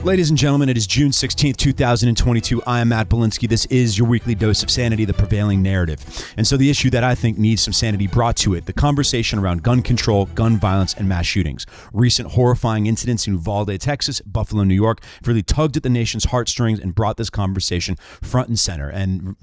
Ladies and gentlemen, it is June 16th, 2022. I am Matt Bilinsky. This is your weekly dose of sanity, the prevailing narrative. And so the issue that I think needs some sanity brought to it, the conversation around gun control, gun violence, and mass shootings. Recent horrifying incidents in Uvalde, Texas, Buffalo, New York, really tugged at the nation's heartstrings and brought this conversation front and center. And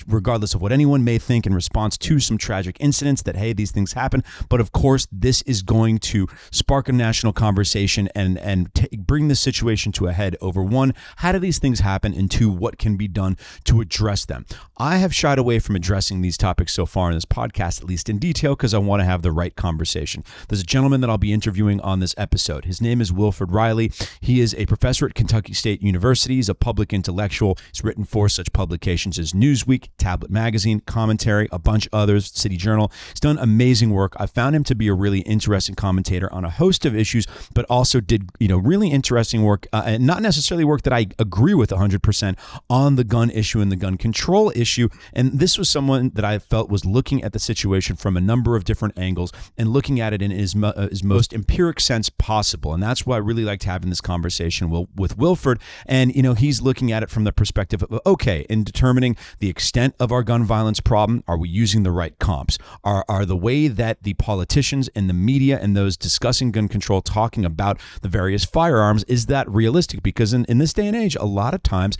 regardless of what anyone may think in response to some tragic incidents that, hey, these things happen, but of course, this is going to spark a national conversation and bring the situation to a head over one, how do these things happen, and two, what can be done to address them. I have shied away from addressing these topics so far in this podcast, at least in detail, because I want to have the right conversation. There's a gentleman that I'll be interviewing on this episode. His name is Wilfred Reilly. He is a professor at Kentucky State University. He's a public intellectual. He's written for such publications as Newsweek, Tablet Magazine, Commentary, a bunch of others, City Journal. He's done amazing work. I found him to be a really interesting commentator on a host of issues, but also did really interesting work, and not necessarily work that I agree with 100% on the gun issue and the gun control issue. And this was someone that I felt was looking at the situation from a number of different angles and looking at it in his most empiric sense possible. And that's why I really liked having this conversation with Wilfred. And, he's looking at it from the perspective of, okay, in determining the extent of our gun violence problem, are we using the right comps? Are the way that the politicians and the media and those discussing gun control talking about the various firearms, is that realistic? Because in this day and age, a lot of times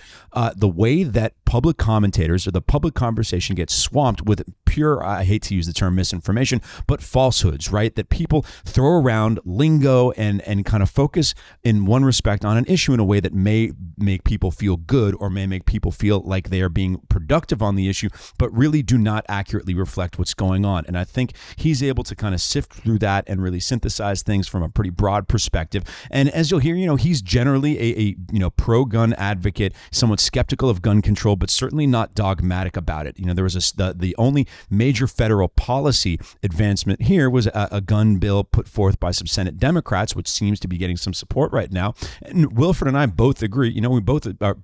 the way that public commentators or the public conversation gets swamped with pure, I hate to use the term misinformation, but falsehoods, right? That people throw around lingo and kind of focus in one respect on an issue in a way that may make people feel good or may make people feel like they are being productive on the issue, but really do not accurately reflect what's going on. And I think he's able to kind of sift through that and really synthesize things from a pretty broad perspective. And as you'll hear, he's generally a pro-gun advocate, somewhat skeptical of gun control, but certainly not dogmatic about it. There was the only major federal policy advancement here was a gun bill put forth by some Senate Democrats, which seems to be getting some support right now. And Wilfred and I both agree, we both are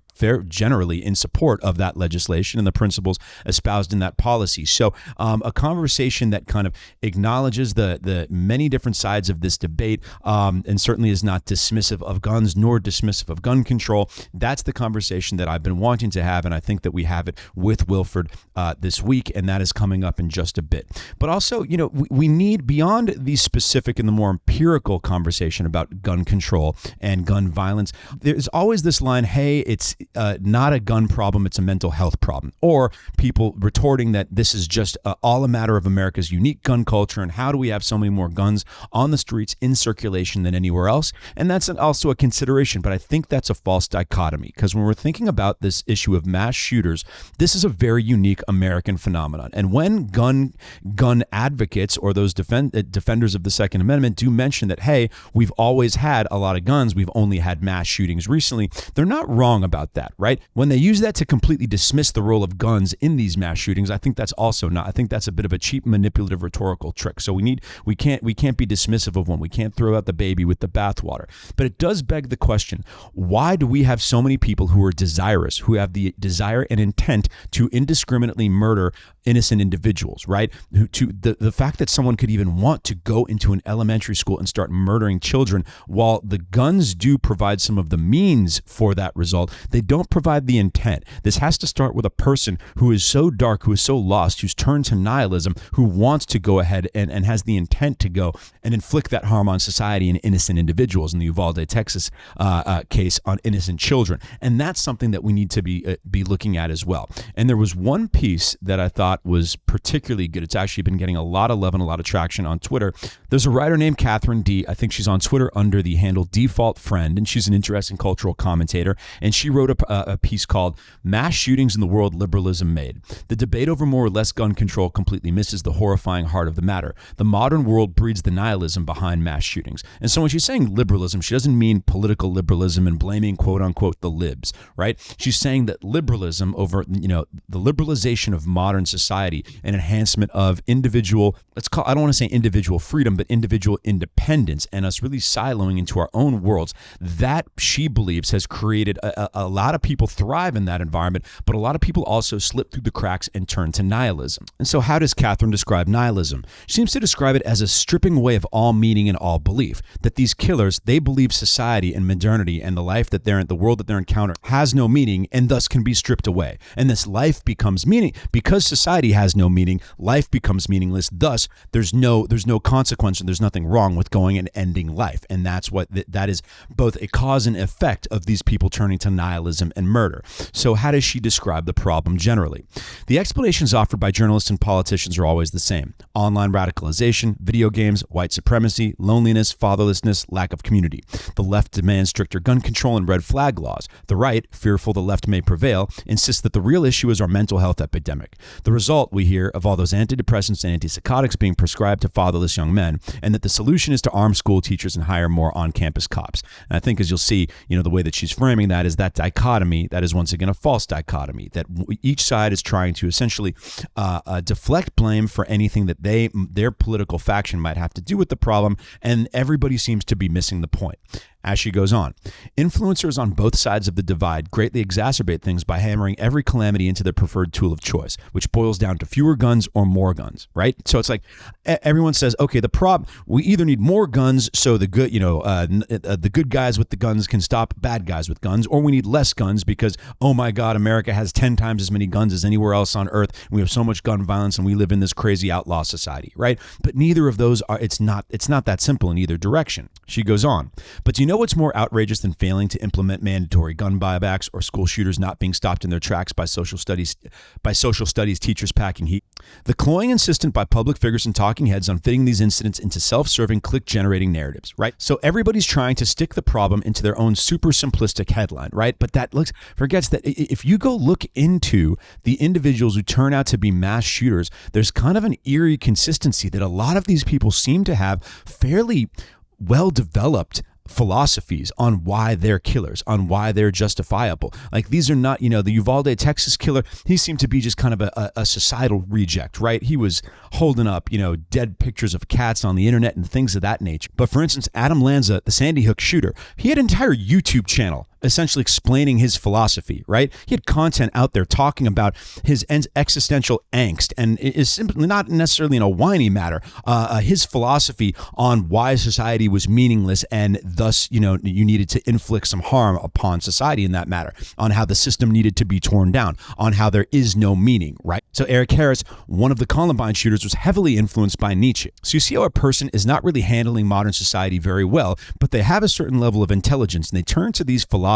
generally in support of that legislation and the principles espoused in that policy. So a conversation that kind of acknowledges the many different sides of this debate, and certainly is not dismissive of guns nor dismissive of gun control. That's the conversation that I've been wanting to have, and I think that we have it with Wilfred this week, and that is coming up in just a bit. But also, we need, beyond the specific and the more empirical conversation about gun control and gun violence, there's always this line, hey, it's not a gun problem, it's a mental health problem. Or people retorting that this is just all a matter of America's unique gun culture, and how do we have so many more guns on the streets in circulation than anywhere else? And that's also a consideration, but I think that's a false dichotomy, because when we're thinking about this issue of mass shooters, this is a very unique American phenomenon. And when gun advocates or those defenders of the Second Amendment do mention that, hey, we've always had a lot of guns, we've only had mass shootings recently, they're not wrong about that, right? When they use that to completely dismiss the role of guns in these mass shootings, I think that's also not. I think that's a bit of a cheap, manipulative, rhetorical trick. So we can't be dismissive of one. We can't throw out the baby with the bathwater. But it does beg the question: why do we have so many people who are desirous, who have the desire and intent to indiscriminately murder innocent individuals, right? The fact that someone could even want to go into an elementary school and start murdering children, while the guns do provide some of the means for that result, they don't provide the intent. This has to start with a person who is so dark, who is so lost, who's turned to nihilism, who wants to go ahead and has the intent to go and inflict that harm on society and innocent individuals, in the Uvalde, Texas case, on innocent children. And that's something that we need to be looking at as well. And there was one piece that I thought was particularly good. It's actually been getting a lot of love and a lot of traction on Twitter. There's a writer named Katherine Dee. I think she's on Twitter under the handle Default Friend, and she's an interesting cultural commentator. And she wrote a piece called "Mass Shootings in the World Liberalism Made. The debate over more or less gun control completely misses the horrifying heart of the matter. The modern world breeds the nihilism behind mass shootings." And so when she's saying liberalism, she doesn't mean political liberalism and blaming, quote unquote, the libs, right? She's saying that liberalism over, the liberalization of modern society and enhancement of individual, I don't want to say individual freedom, but individual independence, and us really siloing into our own worlds, that she believes has created a lot of people thrive in that environment, but a lot of people also slip through the cracks and turn to nihilism. And so how does Katherine describe nihilism? She seems to describe it as a stripping away of all meaning and all belief, that these killers, they believe society and modernity and the life that they're in, the world that they're encountering has no meaning and thus can be stripped away. And this life becomes meaning because society has no meaning, life becomes meaningless. Thus, there's no consequence and there's nothing wrong with going and ending life. And that's what that is, both a cause and effect of these people turning to nihilism and murder. So how does she describe the problem generally? The explanations offered by journalists and politicians are always the same. Online radicalization, video games, white supremacy, loneliness, fatherlessness, lack of community. The left demands stricter gun control and red flag laws. The right, fearful the left may prevail, insists that the real issue is our mental health epidemic. The result, we hear, of all those antidepressants and antipsychotics being prescribed to fatherless young men, and that the solution is to arm school teachers and hire more on-campus cops. And I think, as you'll see, the way that she's framing that is that dichotomy, that is once again a false dichotomy, that each side is trying to essentially deflect blame for anything that their political faction might have to do with the problem, and everybody seems to be missing the point. As she goes on, influencers on both sides of the divide greatly exacerbate things by hammering every calamity into their preferred tool of choice, which boils down to fewer guns or more guns, right? So it's like everyone says, okay, the problem, we either need more guns so the good, the good guys with the guns can stop bad guys with guns, or we need less guns because, oh my God, America has 10 times as many guns as anywhere else on earth. And we have so much gun violence and we live in this crazy outlaw society, right? But neither of those are, it's not that simple in either direction. She goes on, but do you know what's more outrageous than failing to implement mandatory gun buybacks or school shooters not being stopped in their tracks by social studies teachers packing heat? The cloying insistence by public figures and talking heads on fitting these incidents into self-serving, click-generating narratives, right? So everybody's trying to stick the problem into their own super simplistic headline, right? But that forgets that if you go look into the individuals who turn out to be mass shooters, there's kind of an eerie consistency that a lot of these people seem to have fairly well-developed philosophies on why they're killers, on why they're justifiable. Like, these are not, the Uvalde, Texas killer, he seemed to be just kind of a societal reject, right? He was holding up, dead pictures of cats on the internet and things of that nature. But for instance, Adam Lanza, the Sandy Hook shooter, he had an entire YouTube channel essentially explaining his philosophy, right? He had content out there talking about his existential angst, and it is simply not necessarily in a whiny matter. His philosophy on why society was meaningless, and thus, you needed to inflict some harm upon society in that matter, on how the system needed to be torn down, on how there is no meaning, right? So Eric Harris, one of the Columbine shooters, was heavily influenced by Nietzsche. So you see how a person is not really handling modern society very well, but they have a certain level of intelligence, and they turn to these philosophies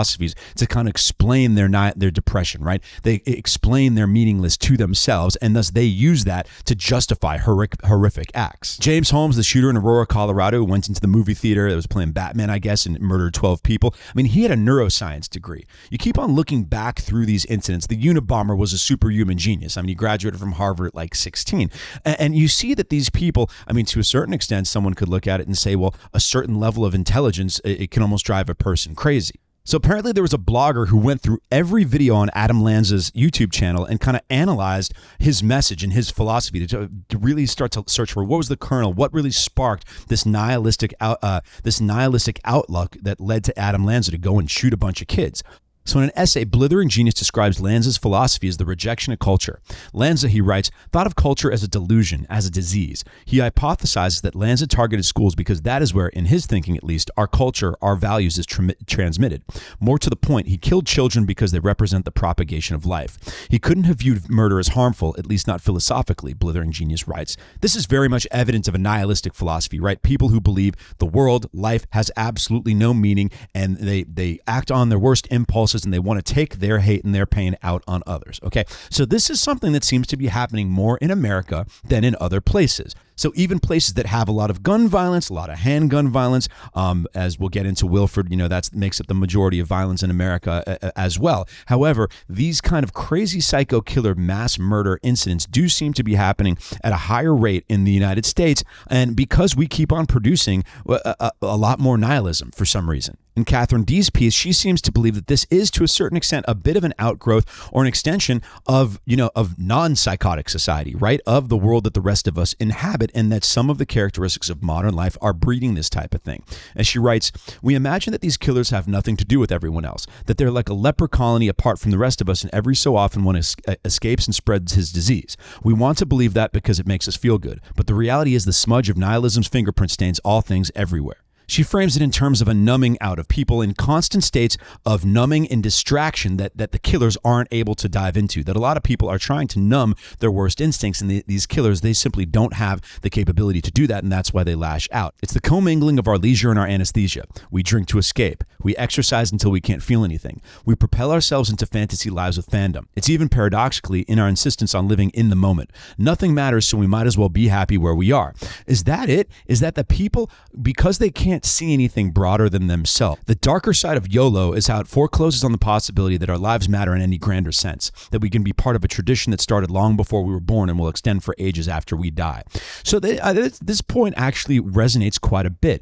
to kind of explain their depression, right? They explain their meaningless to themselves, and thus they use that to justify horrific acts. James Holmes, the shooter in Aurora, Colorado, who went into the movie theater that was playing Batman, I guess, and murdered 12 people. I mean, he had a neuroscience degree. You keep on looking back through these incidents. The Unabomber was a superhuman genius. I mean, he graduated from Harvard at like 16. And you see that these people, I mean, to a certain extent, someone could look at it and say, well, a certain level of intelligence, it can almost drive a person crazy. So apparently there was a blogger who went through every video on Adam Lanza's YouTube channel and kind of analyzed his message and his philosophy to really start to search for what was the kernel, what really sparked this nihilistic outlook that led to Adam Lanza to go and shoot a bunch of kids. So in an essay, Blithering Genius describes Lanza's philosophy as the rejection of culture. Lanza, he writes, thought of culture as a delusion, as a disease. He hypothesizes that Lanza targeted schools because that is where, in his thinking at least, our culture, our values is transmitted. More to the point, he killed children because they represent the propagation of life. He couldn't have viewed murder as harmful, at least not philosophically, Blithering Genius writes. This is very much evidence of a nihilistic philosophy, right? People who believe the world, life has absolutely no meaning, and they act on their worst impulses, and they want to take their hate and their pain out on others. Okay, so this is something that seems to be happening more in America than in other places. So even places that have a lot of gun violence, a lot of handgun violence, as we'll get into Wilfred, that makes up the majority of violence in America as well. However, these kind of crazy psycho killer mass murder incidents do seem to be happening at a higher rate in the United States, and because we keep on producing a lot more nihilism for some reason. In Katherine Dee's piece, she seems to believe that this is, to a certain extent, a bit of an outgrowth or an extension of non-psychotic society, right? Of the world that the rest of us inhabit, it and that some of the characteristics of modern life are breeding this type of thing. As she writes, we imagine that these killers have nothing to do with everyone else, that they're like a leper colony apart from the rest of us, and every so often one escapes and spreads his disease. We want to believe that because it makes us feel good, but the reality is the smudge of nihilism's fingerprint stains all things everywhere. She frames it in terms of a numbing out of people in constant states of numbing and distraction that the killers aren't able to dive into, that a lot of people are trying to numb their worst instincts, and these killers, they simply don't have the capability to do that, and that's why they lash out. It's the commingling of our leisure and our anesthesia. We drink to escape. We exercise until we can't feel anything. We propel ourselves into fantasy lives with fandom. It's even paradoxically in our insistence on living in the moment. Nothing matters, so we might as well be happy where we are. Is that it? Is that the people, because they can't see anything broader than themselves? The darker side of YOLO is how it forecloses on the possibility that our lives matter in any grander sense, that we can be part of a tradition that started long before we were born and will extend for ages after we die. So this point actually resonates quite a bit,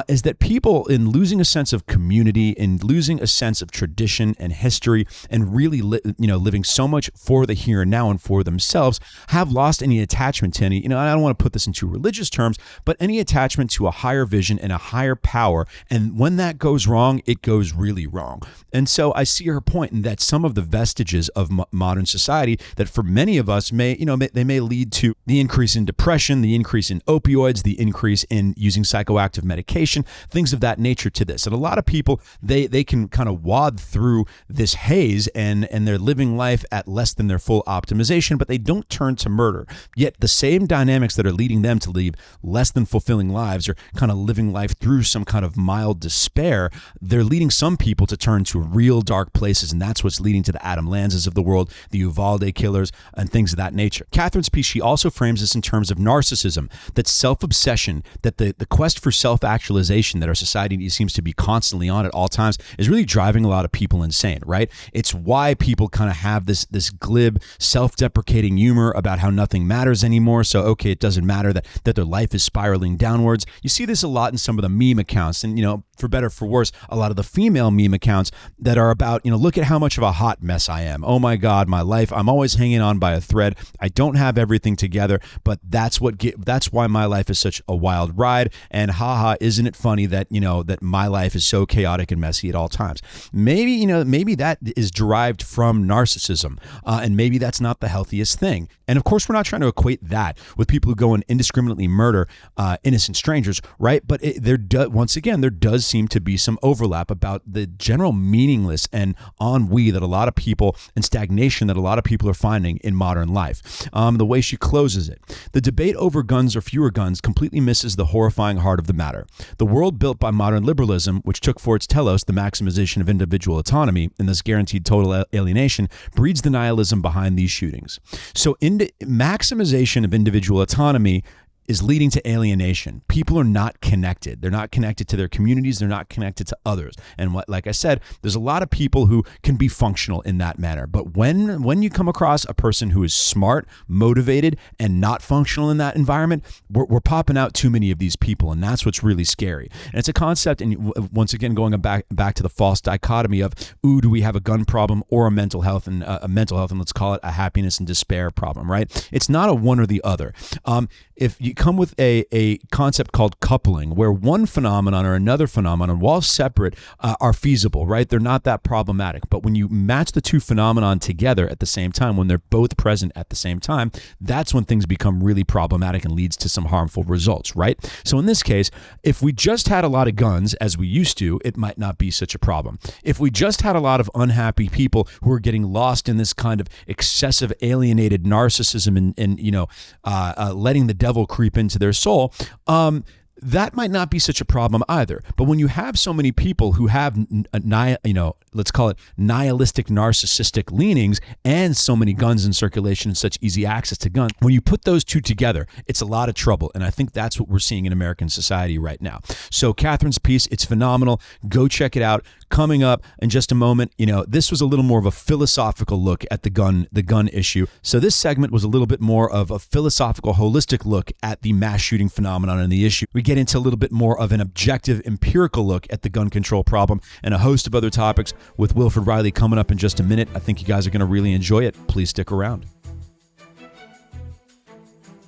is that people, in losing a sense of community, in losing a sense of tradition and history, and really living so much for the here and now and for themselves, have lost any attachment to any, I don't want to put this into religious terms, but any attachment to a higher vision and a higher power. And when that goes wrong, it goes really wrong. And so I see her point in that some of the vestiges of modern society that for many of us may lead to the increase in depression, the increase in opioids, the increase in using psychoactive medication, things of that nature to this. And a lot of people, they can kind of wad through this haze and they're living life at less than their full optimization, but they don't turn to murder. Yet the same dynamics that are leading them to lead less than fulfilling lives, or kind of living life through some kind of mild despair, they're leading some people to turn to real dark places, and that's what's leading to the Adam Lanzas of the world, the Uvalde killers, and things of that nature. Katherine's piece, she also frames this in terms of narcissism, that self-obsession, that the quest for self-actualization that our society seems to be constantly on at all times is really driving a lot of people insane, right? It's why people kind of have this glib, self-deprecating humor about how nothing matters anymore, so okay, it doesn't matter that their life is spiraling downwards. You see this a lot in some of the meme accounts, and for better or for worse, a lot of the female meme accounts that are about, look at how much of a hot mess I am. Oh my God, my life, I'm always hanging on by a thread. I don't have everything together, but that's why my life is such a wild ride. And haha, isn't it funny that, that my life is so chaotic and messy at all times? Maybe that is derived from narcissism, and maybe that's not the healthiest thing. And of course, we're not trying to equate that with people who go and indiscriminately murder innocent strangers, right? But there does seem to be some overlap about the general meaningless and ennui that a lot of people, and stagnation that a lot of people are finding in modern life. The way she closes it, the debate over guns or fewer guns completely misses the horrifying heart of the matter. The world built by modern liberalism, which took for its telos the maximization of individual autonomy and thus guaranteed total alienation, breeds the nihilism behind these shootings. So maximization of individual autonomy is leading to alienation. People are not connected. They're not connected to their communities. They're not connected to others. And like I said, there's a lot of people who can be functional in that manner. But when you come across a person who is smart, motivated, and not functional in that environment, we're popping out too many of these people, and that's what's really scary. And it's a concept, and once again, going back to the false dichotomy of, do we have a gun problem or a mental health, and let's call it a happiness and despair problem, right? It's not a one or the other. If you come with a concept called coupling, where one phenomenon or another phenomenon, while separate, are feasible, right? They're not that problematic. But when you match the two phenomenon together at the same time, when they're both present at the same time, that's when things become really problematic and leads to some harmful results, right? So in this case, if we just had a lot of guns, as we used to, it might not be such a problem. If we just had a lot of unhappy people who are getting lost in this kind of excessive alienated narcissism and letting the devil creep into their soul, that might not be such a problem either. But when you have so many people who have, let's call it nihilistic narcissistic leanings, and so many guns in circulation and such easy access to guns, when you put those two together, it's a lot of trouble. And I think that's what we're seeing in American society right now. So Katherine's piece, it's phenomenal. Go check it out. Coming up in just a moment, this was a little more of a philosophical look at the gun issue. So this segment was a little bit more of a philosophical, holistic look at the mass shooting phenomenon and the issue. We get into a little bit more of an objective, empirical look at the gun control problem and a host of other topics with Wilfred Reilly coming up in just a minute. I think you guys are going to really enjoy it. Please stick around.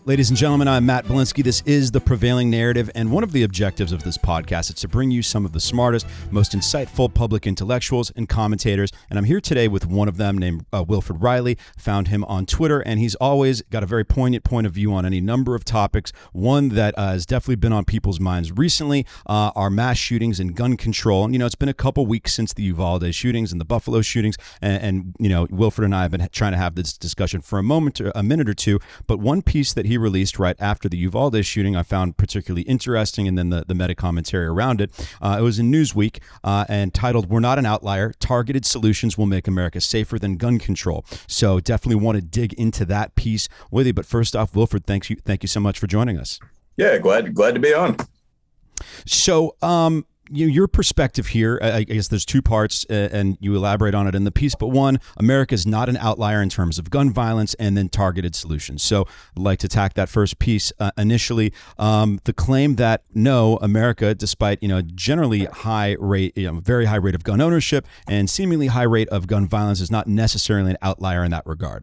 Ladies and gentlemen, I'm Matt Bilinsky. This is The Prevailing Narrative, and one of the objectives of this podcast is to bring you some of the smartest, most insightful public intellectuals and commentators, and I'm here today with one of them named Wilfred Reilly. Found him on Twitter, and he's always got a very poignant point of view on any number of topics. One that has definitely been on people's minds recently are mass shootings and gun control. And, you know, it's been a couple weeks since the Uvalde shootings and the Buffalo shootings, and you know, Wilfred and I have been trying to have this discussion for a minute or two, but one piece that he released right after the Uvalde shooting I found particularly interesting, and then the meta commentary around it. It was in Newsweek and titled, "We're Not an Outlier. Targeted Solutions Will Make America Safer Than Gun Control." So definitely want to dig into that piece with you. But first off, Wilfred, thank you so much for joining us. Yeah, glad to be on. So, your perspective here, I guess there's two parts, and you elaborate on it in the piece, but one, America is not an outlier in terms of gun violence, and then targeted solutions. So I'd like to attack that first piece initially. The claim that no, America, despite, generally high rate, very high rate of gun ownership and seemingly high rate of gun violence, is not necessarily an outlier in that regard.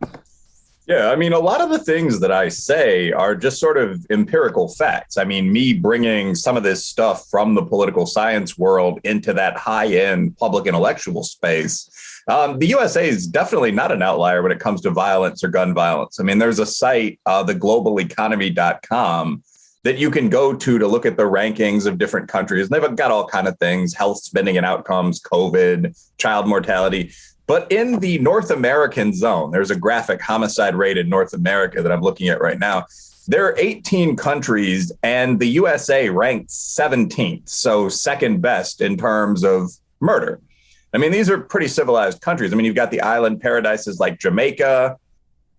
Yeah, I mean, a lot of the things that I say are just sort of empirical facts. I mean, me bringing some of this stuff from the political science world into that high-end public intellectual space. The USA is definitely not an outlier when it comes to violence or gun violence. I mean, there's a site, theglobalEconomy.com, that you can go to look at the rankings of different countries. And they've got all kinds of things: health spending and outcomes, COVID, child mortality. But in the North American zone, there's a graphic homicide rate in North America that I'm looking at right now. There are 18 countries, and the USA ranked 17th, so second best in terms of murder. I mean, these are pretty civilized countries. I mean, you've got the island paradises like Jamaica.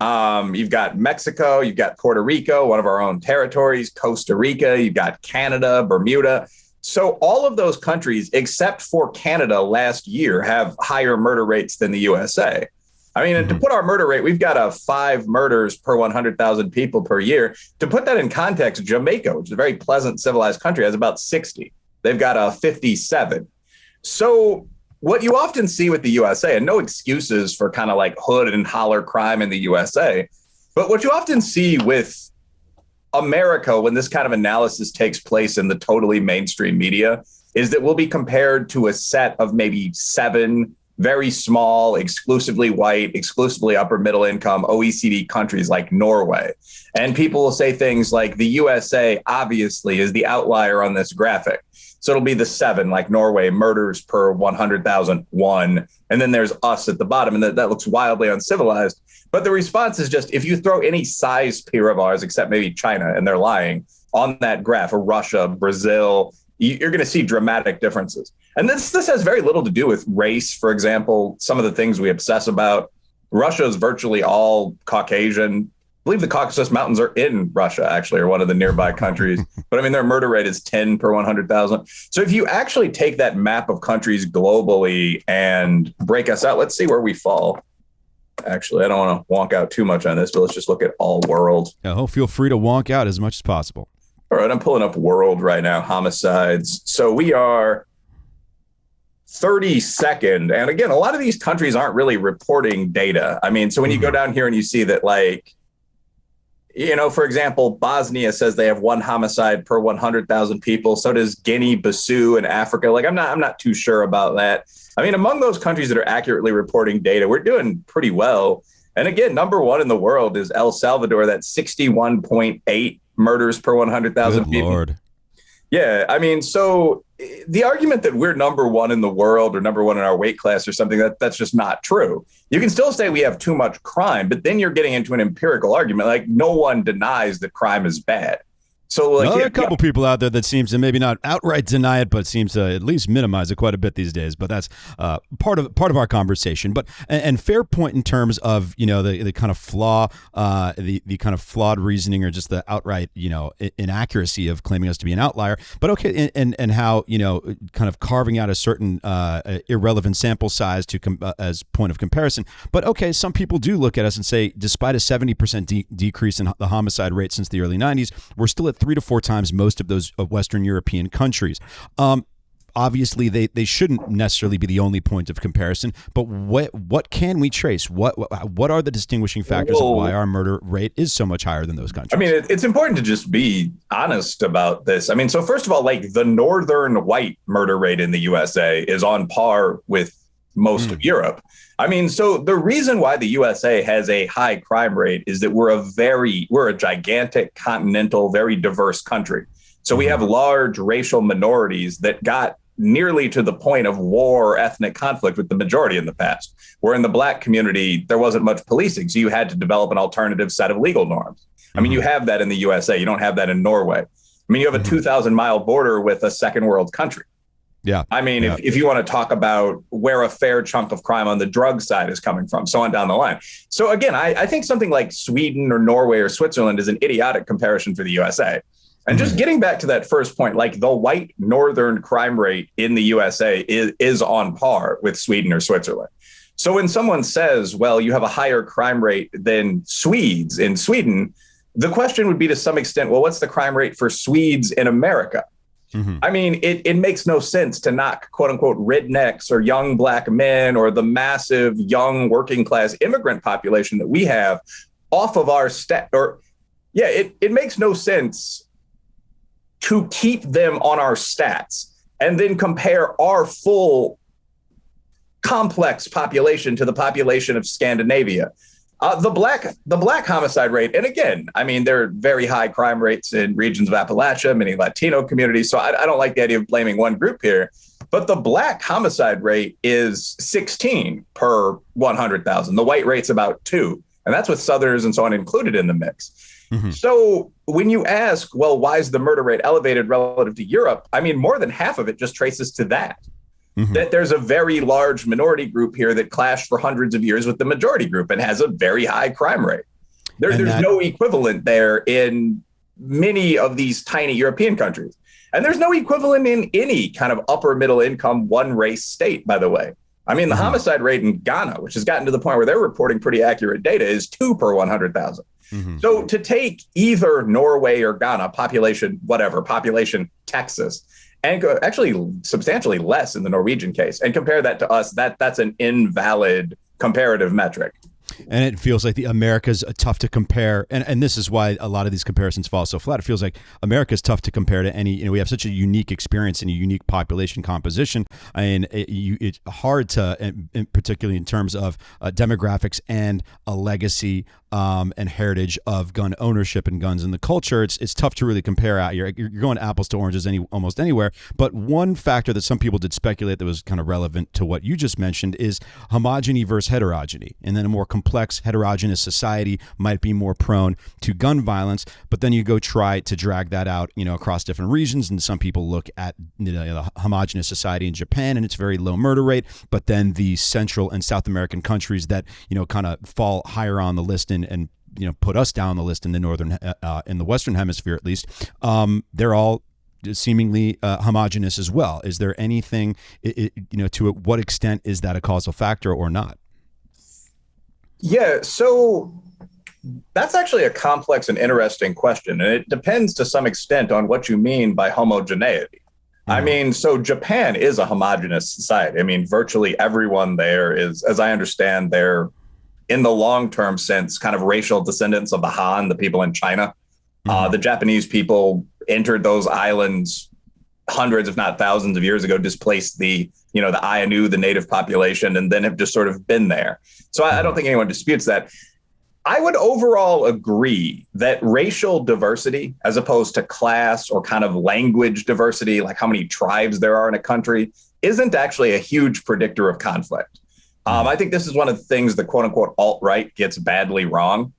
You've got Mexico. You've got Puerto Rico, one of our own territories, Costa Rica. You've got Canada, Bermuda. So all of those countries, except for Canada last year, have higher murder rates than the USA. I mean, to put our murder rate, we've got 5 murders per 100,000 people per year. To put that in context, Jamaica, which is a very pleasant, civilized country, has about 60. They've got 57. So what you often see with the USA, and no excuses for kind of like hood and holler crime in the USA, but what you often see with America, when this kind of analysis takes place in the totally mainstream media, is that we'll be compared to a set of maybe 7 very small, exclusively white, exclusively upper middle income OECD countries like Norway. And people will say things like the USA obviously is the outlier on this graphic. So it'll be the 7, like Norway, murders per 100,000, 1. And then there's us at the bottom. And that looks wildly uncivilized. But the response is just, if you throw any size peer of ours, except maybe China, and they're lying, on that graph, or Russia, Brazil, you're going to see dramatic differences. And this has very little to do with race, for example, some of the things we obsess about. Russia is virtually all Caucasian. I believe the Caucasus Mountains are in Russia, actually, or one of the nearby countries. But I mean, their murder rate is 10 per 100,000. So if you actually take that map of countries globally and break us out, let's see where we fall. Actually, I don't want to wonk out too much on this, but let's just look at all world. Yeah, feel free to wonk out as much as possible. All right, I'm pulling up world right now, homicides. So we are 32nd. And again, a lot of these countries aren't really reporting data. I mean, so when you go down here and you see that, like, for example, Bosnia says they have 1 homicide per 100,000 people. So does Guinea, Bissau, and Africa. Like, I'm not too sure about that. I mean, among those countries that are accurately reporting data, we're doing pretty well. And again, number 1 in the world is El Salvador. That's 61.8 murders per 100,000 people. Lord. Yeah, I mean, so the argument that we're number 1 in the world or number 1 in our weight class or something, that's just not true. You can still say we have too much crime, but then you're getting into an empirical argument. Like, no one denies that crime is bad. So, like, there are a couple people out there that seems to maybe not outright deny it, but seems to at least minimize it quite a bit these days. But that's part of our conversation. But and fair point in terms of the kind of flaw, the kind of flawed reasoning, or just the outright inaccuracy of claiming us to be an outlier. But okay, and how kind of carving out a certain irrelevant sample size as point of comparison. But okay, some people do look at us and say, despite a 70% decrease in the homicide rate since the early 90s, we're still at 3 to 4 times most of those Western European countries. obviously they shouldn't necessarily be the only point of comparison, but what can we trace? What are the distinguishing factors of why our murder rate is so much higher than those countries? I mean, it's important to just be honest about this. I mean, so first of all, like the northern white murder rate in the USA is on par with most of Europe. I mean, so the reason why the USA has a high crime rate is that we're a gigantic, continental, very diverse country. So we have large racial minorities that got nearly to the point of war or ethnic conflict with the majority in the past. Where in the Black community, there wasn't much policing, so you had to develop an alternative set of legal norms. I mean, you have that in the USA. You don't have that in Norway. I mean, you have a 2,000-mile border with a second world country. Yeah. I mean, if you want to talk about where a fair chunk of crime on the drug side is coming from, so on down the line. So again, I think something like Sweden or Norway or Switzerland is an idiotic comparison for the USA. And just getting back to that first point, like the white northern crime rate in the USA is on par with Sweden or Switzerland. So when someone says, well, you have a higher crime rate than Swedes in Sweden, the question would be to some extent, well, what's the crime rate for Swedes in America? I mean, it makes no sense to knock, quote unquote, rednecks or young Black men or the massive young working class immigrant population that we have off of our it makes no sense to keep them on our stats and then compare our full complex population to the population of Scandinavia. The black homicide rate, and again, I mean, there are very high crime rates in regions of Appalachia, many Latino communities. So I don't like the idea of blaming one group here. But the Black homicide rate is 16 per 100,000. The white rate's about 2. And that's with Southerners and so on included in the mix. So when you ask, well, why is the murder rate elevated relative to Europe? I mean, more than half of it just traces to that. That there's a very large minority group here that clashed for hundreds of years with the majority group and has a very high crime rate. There's no equivalent there in many of these tiny European countries. And there's no equivalent in any kind of upper middle income one race state, by the way. I mean, the homicide rate in Ghana, which has gotten to the point where they're reporting pretty accurate data, is 2 per 100,000. So to take either Norway or Ghana, population Texas, and actually substantially less in the Norwegian case, and compare that to us, that's an invalid comparative metric. And it feels like the America's tough to compare. And this is why a lot of these comparisons fall so flat. It feels like America's tough to compare to any, we have such a unique experience and a unique population composition. And it's hard to, particularly in terms of demographics and a legacy and heritage of gun ownership and guns in the culture, it's tough to really compare out. You're going apples to oranges almost anywhere. But one factor that some people did speculate that was kind of relevant to what you just mentioned is homogeny versus heterogeny. And then a more complex heterogeneous society might be more prone to gun violence. But then you go try to drag that out, across different regions. And some people look at the homogeneous society in Japan and its very low murder rate. But then the Central and South American countries that, kind of fall higher on the list and put us down the list in the northern in the Western hemisphere, at least, they're all seemingly homogenous as well. Is there anything, to what extent is that a causal factor or not? Yeah, so that's actually a complex and interesting question, and it depends to some extent on what you mean by homogeneity. I mean, so Japan is a homogenous society. I mean, virtually everyone there is, as I understand, they're in the long-term sense, kind of racial descendants of the Han, the people in China. The Japanese people entered those islands hundreds, if not thousands of years ago, displaced the Ainu, the native population, and then have just sort of been there. So I don't think anyone disputes that. I would overall agree that racial diversity, as opposed to class or kind of language diversity, like how many tribes there are in a country, isn't actually a huge predictor of conflict. I think this is one of the things the quote unquote alt-right gets badly wrong.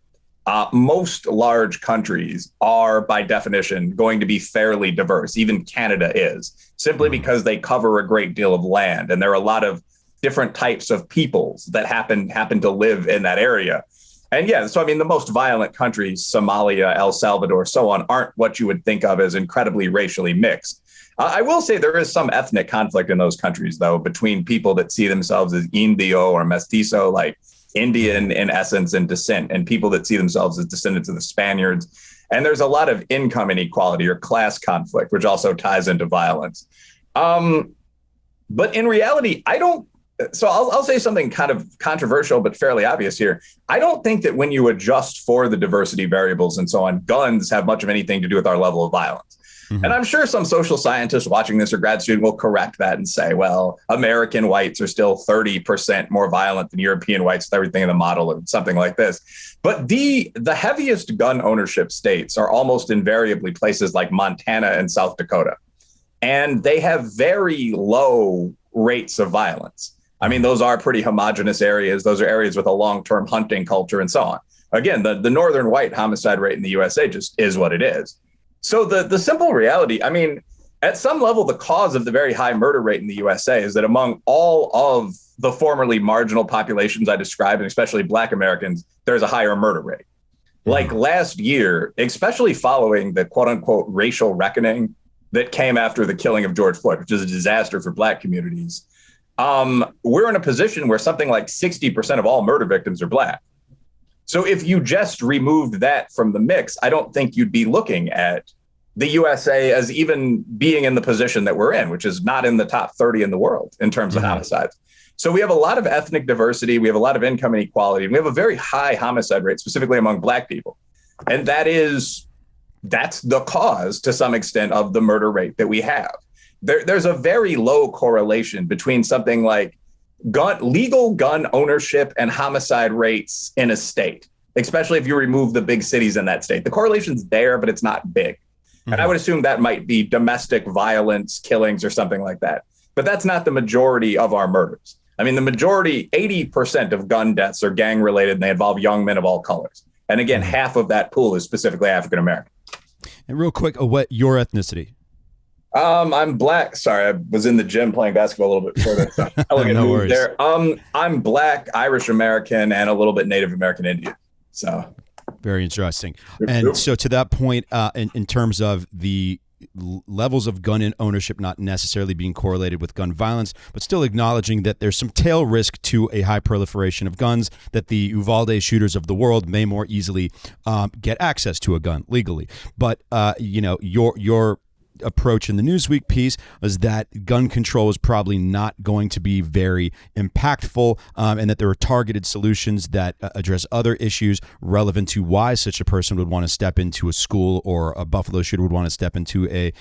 Most large countries are, by definition, going to be fairly diverse. Even Canada is, simply because they cover a great deal of land. And there are a lot of different types of peoples that happen to live in that area. And yeah, so I mean, the most violent countries, Somalia, El Salvador, so on, aren't what you would think of as incredibly racially mixed. I will say there is some ethnic conflict in those countries, though, between people that see themselves as Indio or Mestizo, like Indian in essence and descent, and people that see themselves as descendants of the Spaniards. And there's a lot of income inequality or class conflict, which also ties into violence. But in reality, I don't. So I'll say something kind of controversial, but fairly obvious here. I don't think that when you adjust for the diversity variables and so on, guns have much of anything to do with our level of violence. Mm-hmm. And I'm sure some social scientist watching this or grad student will correct that and say, well, American whites are still 30% more violent than European whites with everything in the model or something like this. But the heaviest gun ownership states are almost invariably places like Montana and South Dakota. And they have very low rates of violence. I mean, those are pretty homogenous areas. Those are areas with a long-term hunting culture and so on. Again, the northern white homicide rate in the USA just is what it is. So the simple reality, I mean, at some level, the cause of the very high murder rate in the USA is that among all of the formerly marginal populations I described, and especially Black Americans, there's a higher murder rate. Like last year, especially following the quote unquote racial reckoning that came after the killing of George Floyd, which is a disaster for Black communities. We're in a position where something like 60% of all murder victims are Black. So if you just removed that from the mix, I don't think you'd be looking at the USA as even being in the position that we're in, which is not in the top 30 in the world in terms of homicides. So we have a lot of ethnic diversity. We have a lot of income inequality. And we have a very high homicide rate, specifically among Black people. And that's the cause to some extent of the murder rate that we have. There's a very low correlation between something like legal gun ownership and homicide rates in a state, especially if you remove the big cities in that state. The correlation's there, but it's not big. And I would assume that might be domestic violence, killings, or something like that. But that's not the majority of our murders. I mean, the majority, 80% of gun deaths are gang related, and they involve young men of all colors. And again, half of that pool is specifically African American. And real quick, what your ethnicity? I'm Black. Sorry, I was in the gym playing basketball a little bit before that. So elegant No move worries. there. I'm Black, Irish American, and a little bit Native American Indian. So very interesting. And so to that point, in terms of the levels of gun ownership not necessarily being correlated with gun violence, but still acknowledging that there's some tail risk to a high proliferation of guns, that the Uvalde shooters of the world may more easily get access to a gun legally. But your approach in the Newsweek piece was that gun control is probably not going to be very impactful, and that there are targeted solutions that address other issues relevant to why such a person would want to step into a school, or a Buffalo shooter would want to step into a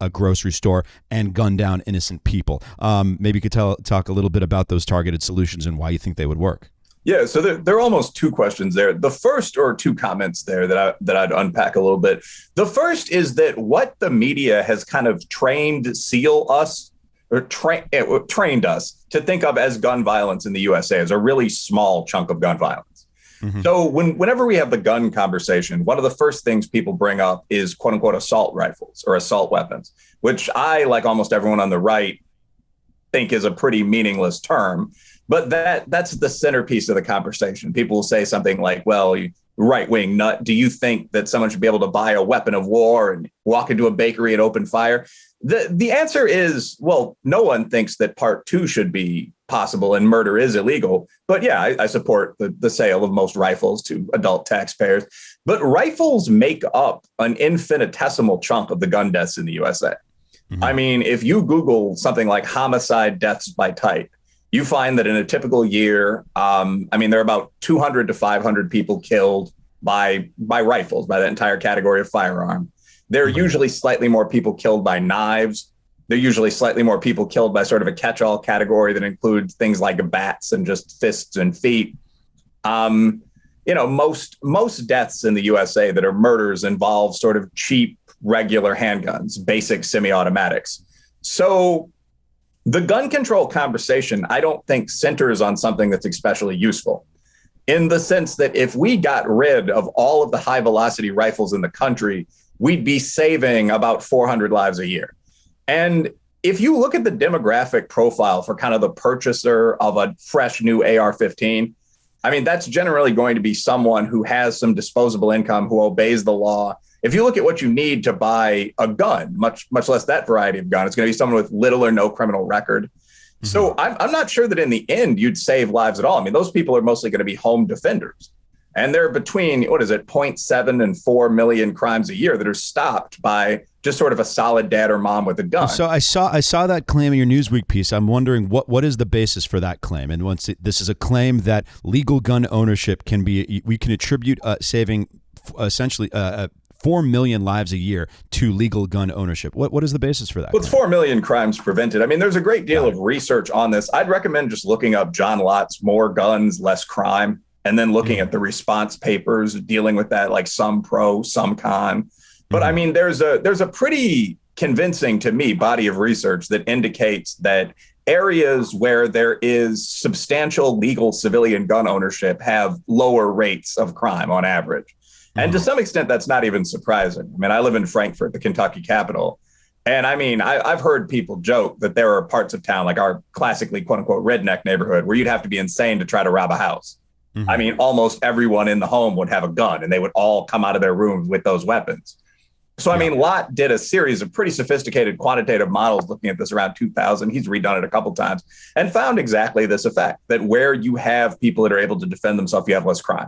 grocery store and gun down innocent people. Maybe you could talk a little bit about those targeted solutions and why you think they would work. Yeah, so there are almost two questions there. The first, or two comments there that I'd unpack a little bit. The first is that what the media has kind of trained us to think of as gun violence in the USA as a really small chunk of gun violence. Mm-hmm. So whenever we have the gun conversation, one of the first things people bring up is quote unquote assault rifles or assault weapons, which I, like almost everyone on the right, think is a pretty meaningless term. But that's the centerpiece of the conversation. People will say something like, well, you right-wing nut, do you think that someone should be able to buy a weapon of war and walk into a bakery and open fire? The answer is, well, no one thinks that part two should be possible and murder is illegal. But yeah, I support the sale of most rifles to adult taxpayers. But rifles make up an infinitesimal chunk of the gun deaths in the USA. Mm-hmm. I mean, if you Google something like homicide deaths by type, you find that in a typical year, there are about 200 to 500 people killed by rifles, by that entire category of firearm. There are usually slightly more people killed by knives. There are usually slightly more people killed by sort of a catch-all category that includes things like bats and just fists and feet. Most deaths in the USA that are murders involve sort of cheap, regular handguns, basic semi-automatics. So the gun control conversation, I don't think centers on something that's especially useful, in the sense that if we got rid of all of the high velocity rifles in the country, we'd be saving about 400 lives a year. And if you look at the demographic profile for kind of the purchaser of a fresh new AR-15, that's generally going to be someone who has some disposable income, who obeys the law. If you look at what you need to buy a gun, much less that variety of gun, it's going to be someone with little or no criminal record. Mm-hmm. So I'm not sure that in the end you'd save lives at all. Those people are mostly going to be home defenders. And they're between, 0.7 and 4 million crimes a year that are stopped by just sort of a solid dad or mom with a gun. So I saw that claim in your Newsweek piece. I'm wondering what is the basis for that claim? And this is a claim that legal gun ownership we can attribute saving essentially 4 million lives a year to legal gun ownership. What is the basis for that? Well, it's 4 million crimes prevented. I mean, there's a great deal of research on this. I'd recommend just looking up John Lott's More Guns, Less Crime, and then looking at the response papers dealing with that, like some pro, some con. But I mean, there's a pretty convincing, to me, body of research that indicates that areas where there is substantial legal civilian gun ownership have lower rates of crime on average. And to some extent, that's not even surprising. I mean, I live in Frankfurt, the Kentucky capital. And I mean, I've heard people joke that there are parts of town, like our classically, quote unquote, redneck neighborhood, where you'd have to be insane to try to rob a house. I mean, almost everyone in the home would have a gun, and they would all come out of their rooms with those weapons. So, I mean, Lott did a series of pretty sophisticated quantitative models looking at this around 2000. He's redone it a couple times and found exactly this effect, that where you have people that are able to defend themselves, you have less crime.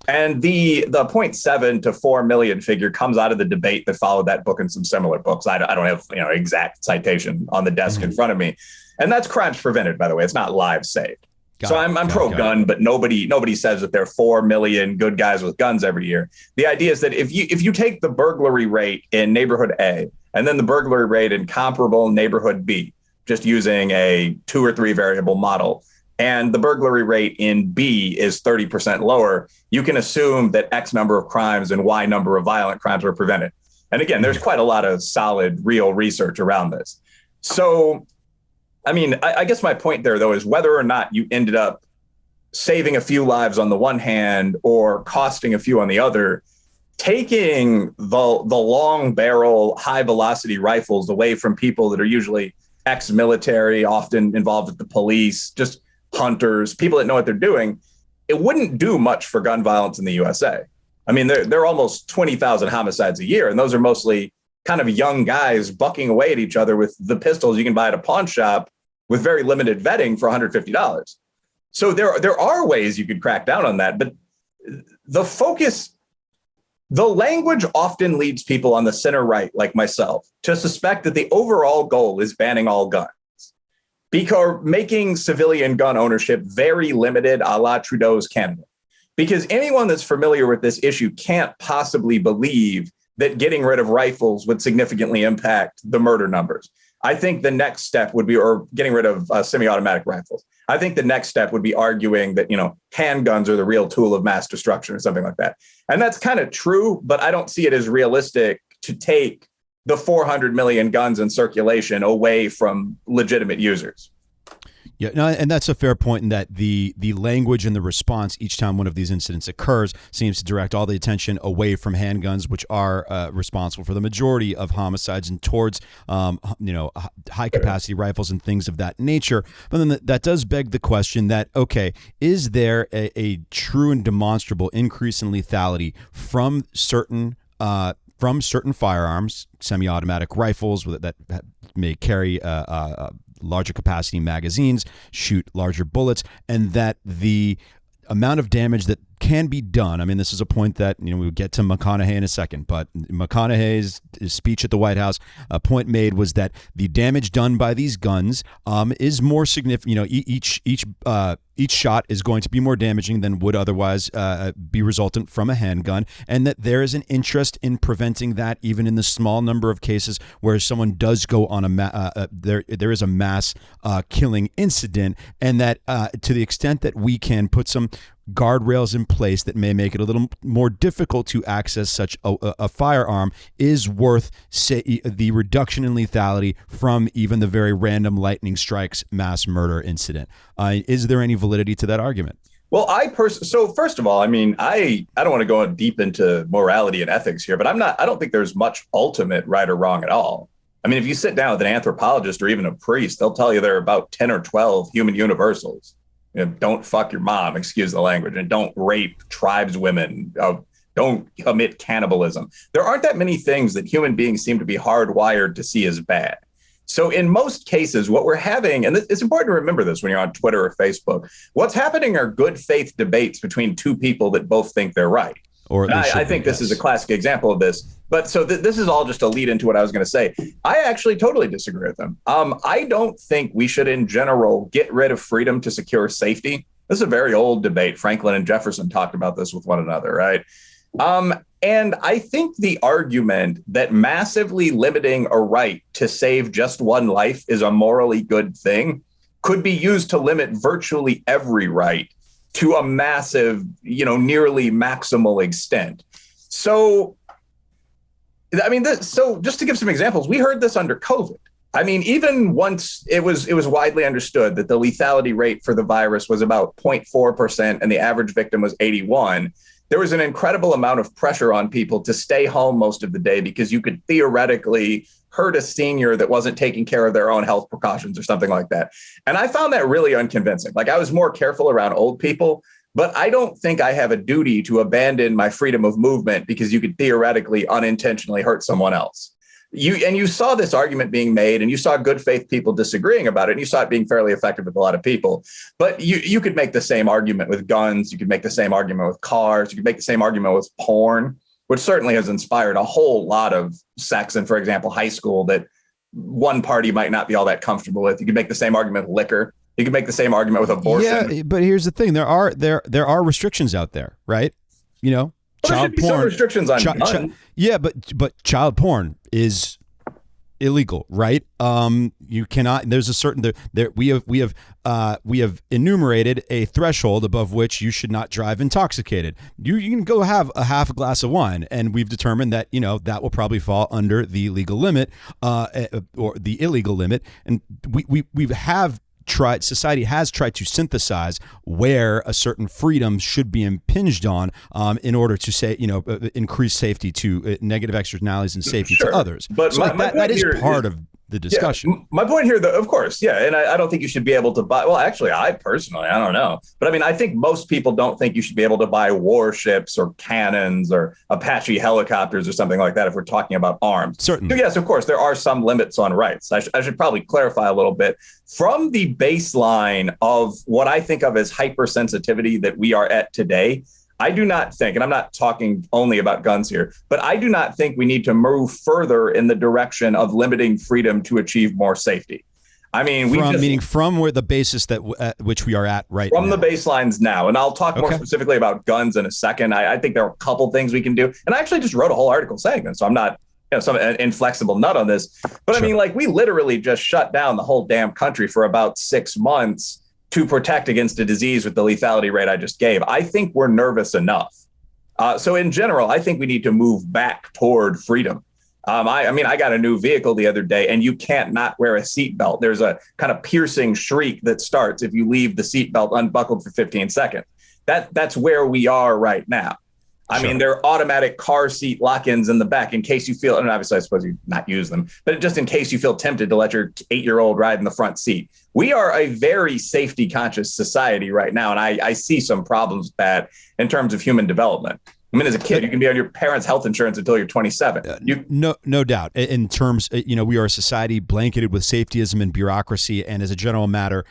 And the 0.7 to 4 million figure comes out of the debate that followed that book and some similar books. I don't have exact citation on the desk in front of me. And that's crimes prevented, by the way. It's not lives saved. I'm pro-gun, but nobody says that there are 4 million good guys with guns every year. The idea is that if you take the burglary rate in neighborhood A and then the burglary rate in comparable neighborhood B, just using a 2 or 3 variable model, and the burglary rate in B is 30% lower, you can assume that X number of crimes and Y number of violent crimes were prevented. And again, there's quite a lot of solid, real research around this. So, I mean, I guess my point there, though, is whether or not you ended up saving a few lives on the one hand or costing a few on the other, taking the long barrel, high velocity rifles away from people that are usually ex-military, often involved with the police, just hunters, people that know what they're doing, it wouldn't do much for gun violence in the USA. I mean, there are almost 20,000 homicides a year, and those are mostly kind of young guys bucking away at each other with the pistols you can buy at a pawn shop with very limited vetting for $150. So there are ways you could crack down on that, but the language often leads people on the center right, like myself, to suspect that the overall goal is banning all guns, because making civilian gun ownership very limited, a la Trudeau's Canada. Because anyone that's familiar with this issue can't possibly believe that getting rid of rifles would significantly impact the murder numbers. I think the next step would be, or getting rid of semi-automatic rifles. I think the next step would be arguing that, handguns are the real tool of mass destruction or something like that. And that's kind of true, but I don't see it as realistic to take the 400 million guns in circulation away from legitimate users. Yeah, no, and that's a fair point in that the language and the response each time one of these incidents occurs seems to direct all the attention away from handguns, which are responsible for the majority of homicides, and towards high capacity rifles and things of that nature. But then that does beg the question that, okay, is there a true and demonstrable increase in lethality from certain firearms, semi-automatic rifles that may carry larger capacity magazines, shoot larger bullets, and that the amount of damage that can be done. I mean, this is a point that, we'll get to McConaughey in a second, but McConaughey's speech at the White House, a point made was that the damage done by these guns is more significant. Each shot is going to be more damaging than would otherwise be resultant from a handgun, and that there is an interest in preventing that, even in the small number of cases where someone does go on there is a mass killing incident, and that to the extent that we can put some guardrails in place that may make it a little more difficult to access such a firearm is worth the reduction in lethality from even the very random lightning strikes mass murder incident. Is there any validity to that argument? Well, so first of all, I mean, I don't want to go deep into morality and ethics here, but I don't think there's much ultimate right or wrong at all. I mean, if you sit down with an anthropologist or even a priest, they'll tell you there are about 10 or 12 human universals. Don't fuck your mom, excuse the language, and don't rape tribeswomen, don't commit cannibalism. There aren't that many things that human beings seem to be hardwired to see as bad. So in most cases, what we're having, and it's important to remember this when you're on Twitter or Facebook, what's happening are good faith debates between two people that both think they're right. or I think this is a classic example of this. But so this is all just a lead into what I was going to say. I actually totally disagree with them. I don't think we should, in general, get rid of freedom to secure safety. This is a very old debate. Franklin and Jefferson talked about this with one another, right? And I think the argument that massively limiting a right to save just one life is a morally good thing could be used to limit virtually every right to a massive, nearly maximal extent. So, I mean, so just to give some examples, we heard this under COVID. I mean, even once it was widely understood that the lethality rate for the virus was about 0.4% and the average victim was 81, there was an incredible amount of pressure on people to stay home most of the day because you could theoretically hurt a senior that wasn't taking care of their own health precautions or something like that. And I found that really unconvincing. Like, I was more careful around old people, but I don't think I have a duty to abandon my freedom of movement because you could theoretically unintentionally hurt someone else. You saw this argument being made, and you saw good faith people disagreeing about it, and you saw it being fairly effective with a lot of people. But you could make the same argument with guns. You could make the same argument with cars. You could make the same argument with porn, which certainly has inspired a whole lot of sex in, for example, high school that one party might not be all that comfortable with. You could make the same argument with liquor. You could make the same argument with abortion. Yeah, but here's the thing: there are restrictions out there, right? There should be some restrictions on guns. Yeah, but child porn is illegal, right? You cannot. There's a certain there. We have enumerated a threshold above which you should not drive intoxicated. You can go have a half a glass of wine, and we've determined that that will probably fall under the legal limit, or the illegal limit, and we have. Society has tried to synthesize where a certain freedom should be impinged on in order to say, increase safety to negative externalities and safety to others. But so that is part of the discussion. Yeah, my point here, though, of course, yeah. And I don't think you should be able to buy. Well, actually, I personally, I don't know. But I mean, I think most people don't think you should be able to buy warships or cannons or Apache helicopters or something like that if we're talking about arms. Certainly. So yes, of course, there are some limits on rights. I should probably clarify a little bit. From the baseline of what I think of as hypersensitivity that we are at today, I do not think, and I'm not talking only about guns here, but I do not think we need to move further in the direction of limiting freedom to achieve more safety. I mean, meaning from where the basis that which we are at right now. From the baselines now. And I'll talk more specifically about guns in a second. I think there are a couple things we can do. And I actually just wrote a whole article saying this, so I'm not some inflexible nut on this. But sure. I mean, we literally just shut down the whole damn country for about 6 months to protect against a disease with the lethality rate I just gave. I think we're nervous enough. So in general, I think we need to move back toward freedom. I mean, I got a new vehicle the other day, and you can't not wear a seatbelt. There's a kind of piercing shriek that starts if you leave the seatbelt unbuckled for 15 seconds. That's where we are right now. I mean, there are automatic car seat lock-ins in the back in case you feel, and obviously I suppose you not use them, but just in case you feel tempted to let your 8-year-old ride in the front seat. We are a very safety conscious society right now. And I see some problems with that in terms of human development. I mean, as a kid, you can be on your parents' health insurance until you're 27. No doubt. In terms, we are a society blanketed with safetyism and bureaucracy, and as a general matter,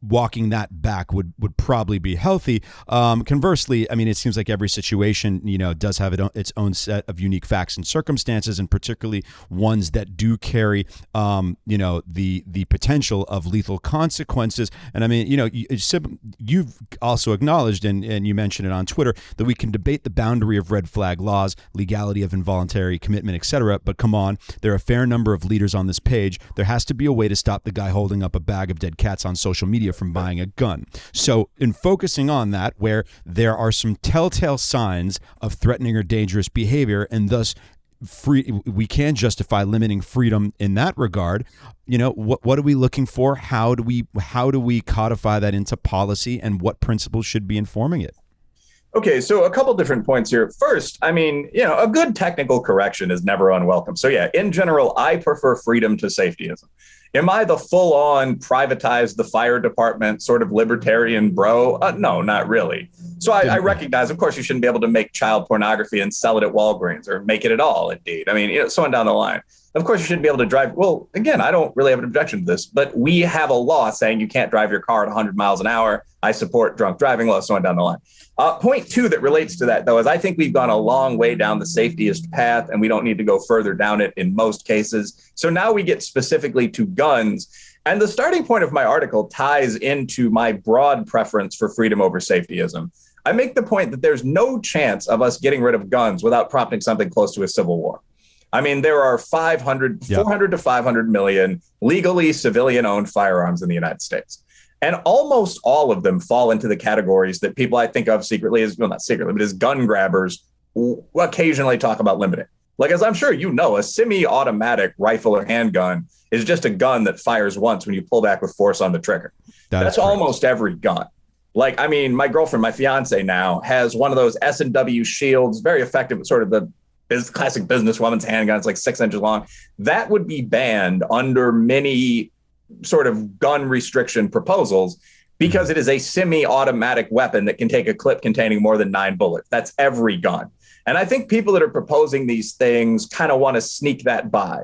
walking that back would probably be healthy. Conversely, I mean, it seems like every situation, does have its own set of unique facts and circumstances, and particularly ones that do carry, the potential of lethal consequences. And I mean, you've also acknowledged, and you mentioned it on Twitter, that we can debate the boundary of red flag laws, legality of involuntary commitment, etc. But come on, there are a fair number of leaders on this page. There has to be a way to stop the guy holding up a bag of dead cats on social media from buying a gun. So in focusing on that, where there are some telltale signs of threatening or dangerous behavior, and thus we can justify limiting freedom in that regard. What are we looking for? How do we codify that into policy, and what principles should be informing it? Okay, so a couple different points here. First, I mean, a good technical correction is never unwelcome. So yeah, in general, I prefer freedom to safetyism. Am I the full on privatize the fire department sort of libertarian bro? No, not really. So I recognize, of course, you shouldn't be able to make child pornography and sell it at Walgreens or make it at all, indeed. I mean, so on down the line. Of course, you shouldn't be able to drive. Well, again, I don't really have an objection to this, but we have a law saying you can't drive your car at 100 miles an hour. I support drunk driving laws, so on down the line. Point two that relates to that, though, is I think we've gone a long way down the safetiest path, and we don't need to go further down it in most cases. So now we get specifically to guns. And the starting point of my article ties into my broad preference for freedom over safetyism. I make the point that there's no chance of us getting rid of guns without prompting something close to a civil war. I mean, there are 400 to 500 million legally civilian-owned firearms in the United States. And almost all of them fall into the categories that people I think of secretly as, well, not secretly, but as gun grabbers who occasionally talk about limiting. Like, as I'm sure you know, a semi-automatic rifle or handgun is just a gun that fires once when you pull back with force on the trigger. That's almost every gun. Like, I mean, my girlfriend, my fiance now, has one of those S&W Shields, very effective, sort of the classic businesswoman's handgun. It's like 6 inches long. That would be banned under many sort of gun restriction proposals because it is a semi-automatic weapon that can take a clip containing more than 9 bullets. That's every gun. And I think people that are proposing these things kind of want to sneak that by.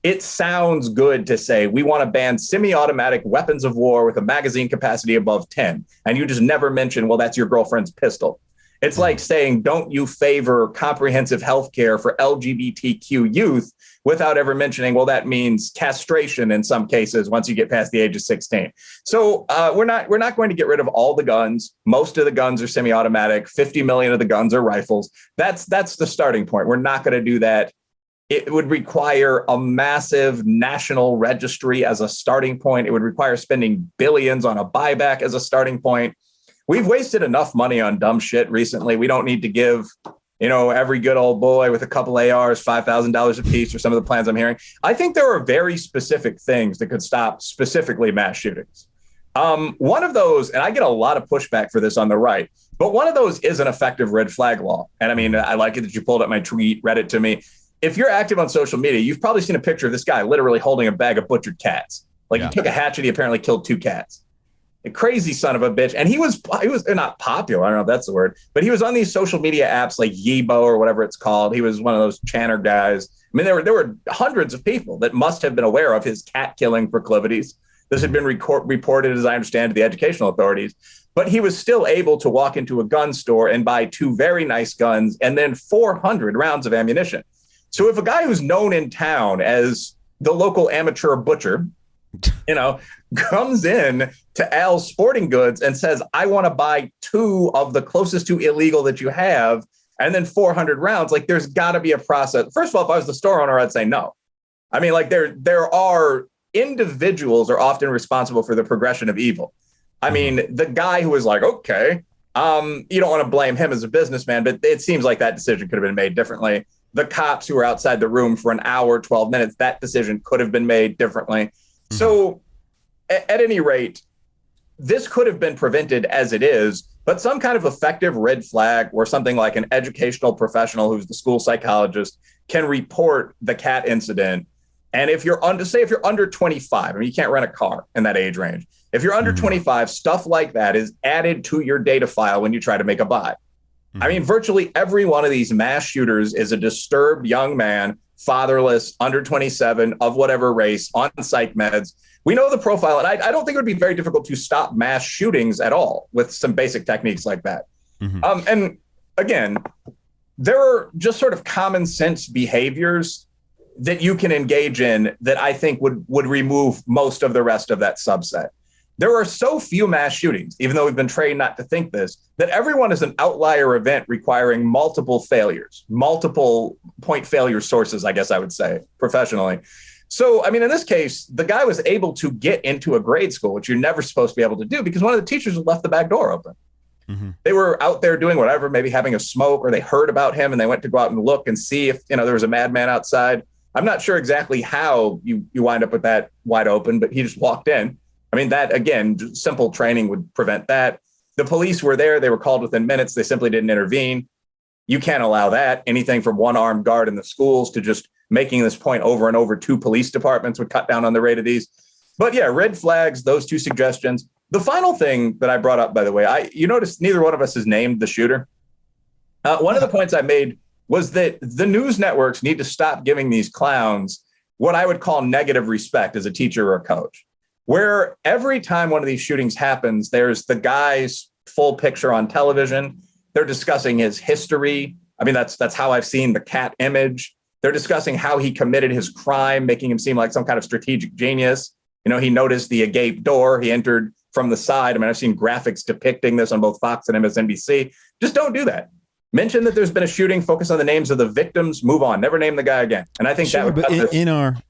It sounds good to say we want to ban semi-automatic weapons of war with a magazine capacity above 10. And you just never mention, well, that's your girlfriend's pistol. It's like saying, don't you favor comprehensive health care for LGBTQ youth without ever mentioning, well, that means castration in some cases once you get past the age of 16. So we're not going to get rid of all the guns. Most of the guns are semi-automatic. 50 million of the guns are rifles. That's the starting point. We're not going to do that. It would require a massive national registry as a starting point. It would require spending billions on a buyback as a starting point. We've wasted enough money on dumb shit recently. We don't need to give, every good old boy with a couple ARs, $5,000 a piece, or some of the plans I'm hearing. I think there are very specific things that could stop specifically mass shootings. One of those, and I get a lot of pushback for this on the right, but one of those is an effective red flag law. And I mean, I like it that you pulled up my tweet, read it to me. If you're active on social media, you've probably seen a picture of this guy literally holding a bag of butchered cats. Like, he took a hatchet, he apparently killed 2 cats. A crazy son of a bitch. And he was not popular. I don't know if that's the word, but he was on these social media apps like Yibo or whatever it's called. He was one of those chanter guys. I mean, there were hundreds of people that must have been aware of his cat killing proclivities. This had been reported, as I understand, to the educational authorities. But he was still able to walk into a gun store and buy 2 very nice guns and then 400 rounds of ammunition. So if a guy who's known in town as the local amateur butcher, comes in to Al's Sporting Goods and says, I want to buy 2 of the closest to illegal that you have, and then 400 rounds, like, there's got to be a process. First of all, if I was the store owner, I'd say no. I mean, like, there are individuals are often responsible for the progression of evil. I mean, the guy who was like, okay, you don't want to blame him as a businessman, but it seems like that decision could have been made differently. The cops who were outside the room for an hour, 12 minutes, that decision could have been made differently. So at any rate, this could have been prevented as it is, but some kind of effective red flag or something like an educational professional who's the school psychologist can report the cat incident. And if you're under 25, I mean, you can't rent a car in that age range. If you're under 25, stuff like that is added to your data file when you try to make a buy. I mean, virtually every one of these mass shooters is a disturbed young man, fatherless, under 27, of whatever race, on psych meds. We know the profile, and I don't think it would be very difficult to stop mass shootings at all with some basic techniques like that. And again, there are just sort of common sense behaviors that you can engage in that I think would remove most of the rest of that subset. There are so few mass shootings, even though we've been trained not to think this, that everyone is an outlier event requiring multiple failures, multiple point failure sources, I guess I would say, professionally. So, I mean, in this case, the guy was able to get into a grade school, which you're never supposed to be able to do because one of the teachers had left the back door open. They were out there doing whatever, maybe having a smoke, or they heard about him and they went to go out and look and see if, there was a madman outside. I'm not sure exactly how you wind up with that wide open, but he just walked in. I mean, that, again, simple training would prevent that. The police were there. They were called within minutes. They simply didn't intervene. You can't allow that. Anything from one armed guard in the schools to just making this point over and over, 2 police departments would cut down on the rate of these. But yeah, red flags, those two suggestions. The final thing that I brought up, by the way, you notice neither one of us has named the shooter. One of the points I made was that the news networks need to stop giving these clowns what I would call negative respect as a teacher or a coach, where every time one of these shootings happens, there's the guy's full picture on television. They're discussing his history. I mean, that's how I've seen the cat image. They're discussing how he committed his crime, making him seem like some kind of strategic genius. You know, he noticed the agape door. He entered from the side. I mean, I've seen graphics depicting this on both Fox and MSNBC. Just don't do that. Mention that there's been a shooting, focus on the names of the victims, move on, never name the guy again. And I think sure, that would but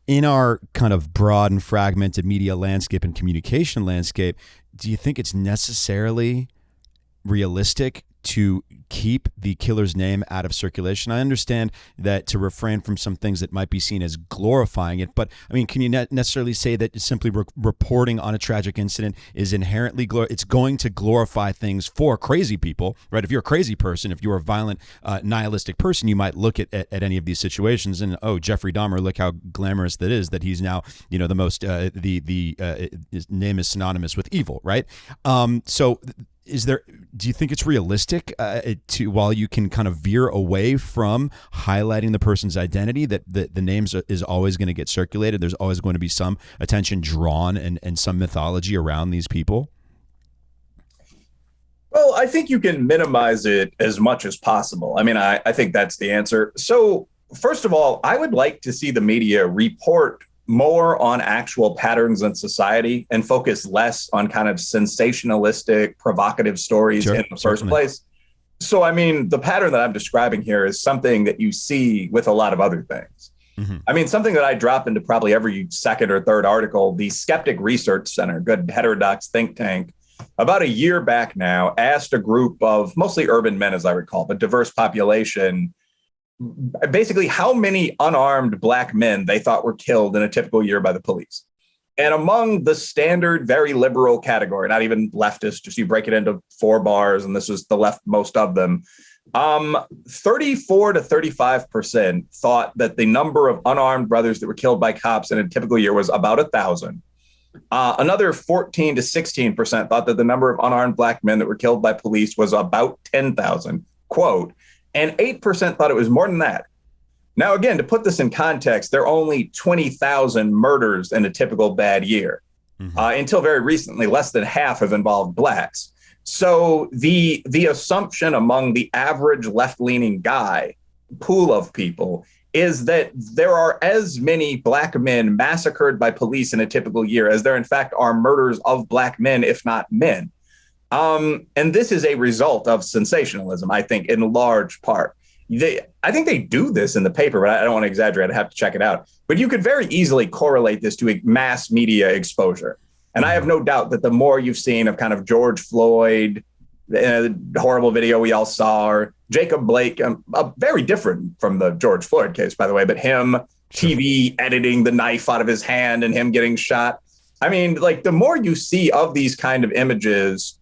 in our kind of broad and fragmented media landscape and communication landscape, do you think it's necessarily realistic to keep the killer's name out of circulation? I understand that to refrain from some things that might be seen as glorifying it, but I mean, can you necessarily say that simply reporting on a tragic incident is inherently it's going to glorify things for crazy people, right? If you're a crazy person, if you're a violent, nihilistic person, you might look at any of these situations and, oh, Jeffrey Dahmer, look how glamorous that is, that he's now, the most, his name is synonymous with evil, right? So do you think it's realistic while you can kind of veer away from highlighting the person's identity, that the names is always going to get circulated? There's always going to be some attention drawn and some mythology around these people? Well, I think you can minimize it as much as possible. I mean, I think that's the answer. So first of all, I would like to see the media report more on actual patterns in society and focus less on kind of sensationalistic, provocative stories in the first place. So, I mean, the pattern that I'm describing here is something that you see with a lot of other things. Mm-hmm. I mean, something that I drop into probably every second or third article, the Skeptic Research Center, good heterodox think tank, about a year back now, asked a group of mostly urban men, as I recall, but diverse population, basically how many unarmed Black men they thought were killed in a typical year by the police. And among the standard, very liberal category, not even leftist, just you break it into 4 bars, and this was the leftmost of them, 34 to 35% thought that the number of unarmed brothers that were killed by cops in a typical year was about 1,000. Another 14 to 16% thought that the number of unarmed Black men that were killed by police was about 10,000, quote, and 8% thought it was more than that. Now, again, to put this in context, there are only 20,000 murders in a typical bad year. Mm-hmm. Until very recently, less than half have involved Blacks. So the assumption among the average left-leaning guy pool of people is that there are as many Black men massacred by police in a typical year as there, in fact, are murders of Black men, if not men. And this is a result of sensationalism, I think, in large part. I think they do this in the paper, but I don't want to exaggerate. I have to check it out. But you could very easily correlate this to a mass media exposure. And I have no doubt that the more you've seen of kind of George Floyd, the horrible video we all saw, or Jacob Blake, very different from the George Floyd case, by the way, but him TV editing the knife out of his hand and him getting shot. I mean, like, the more you see of these kind of images,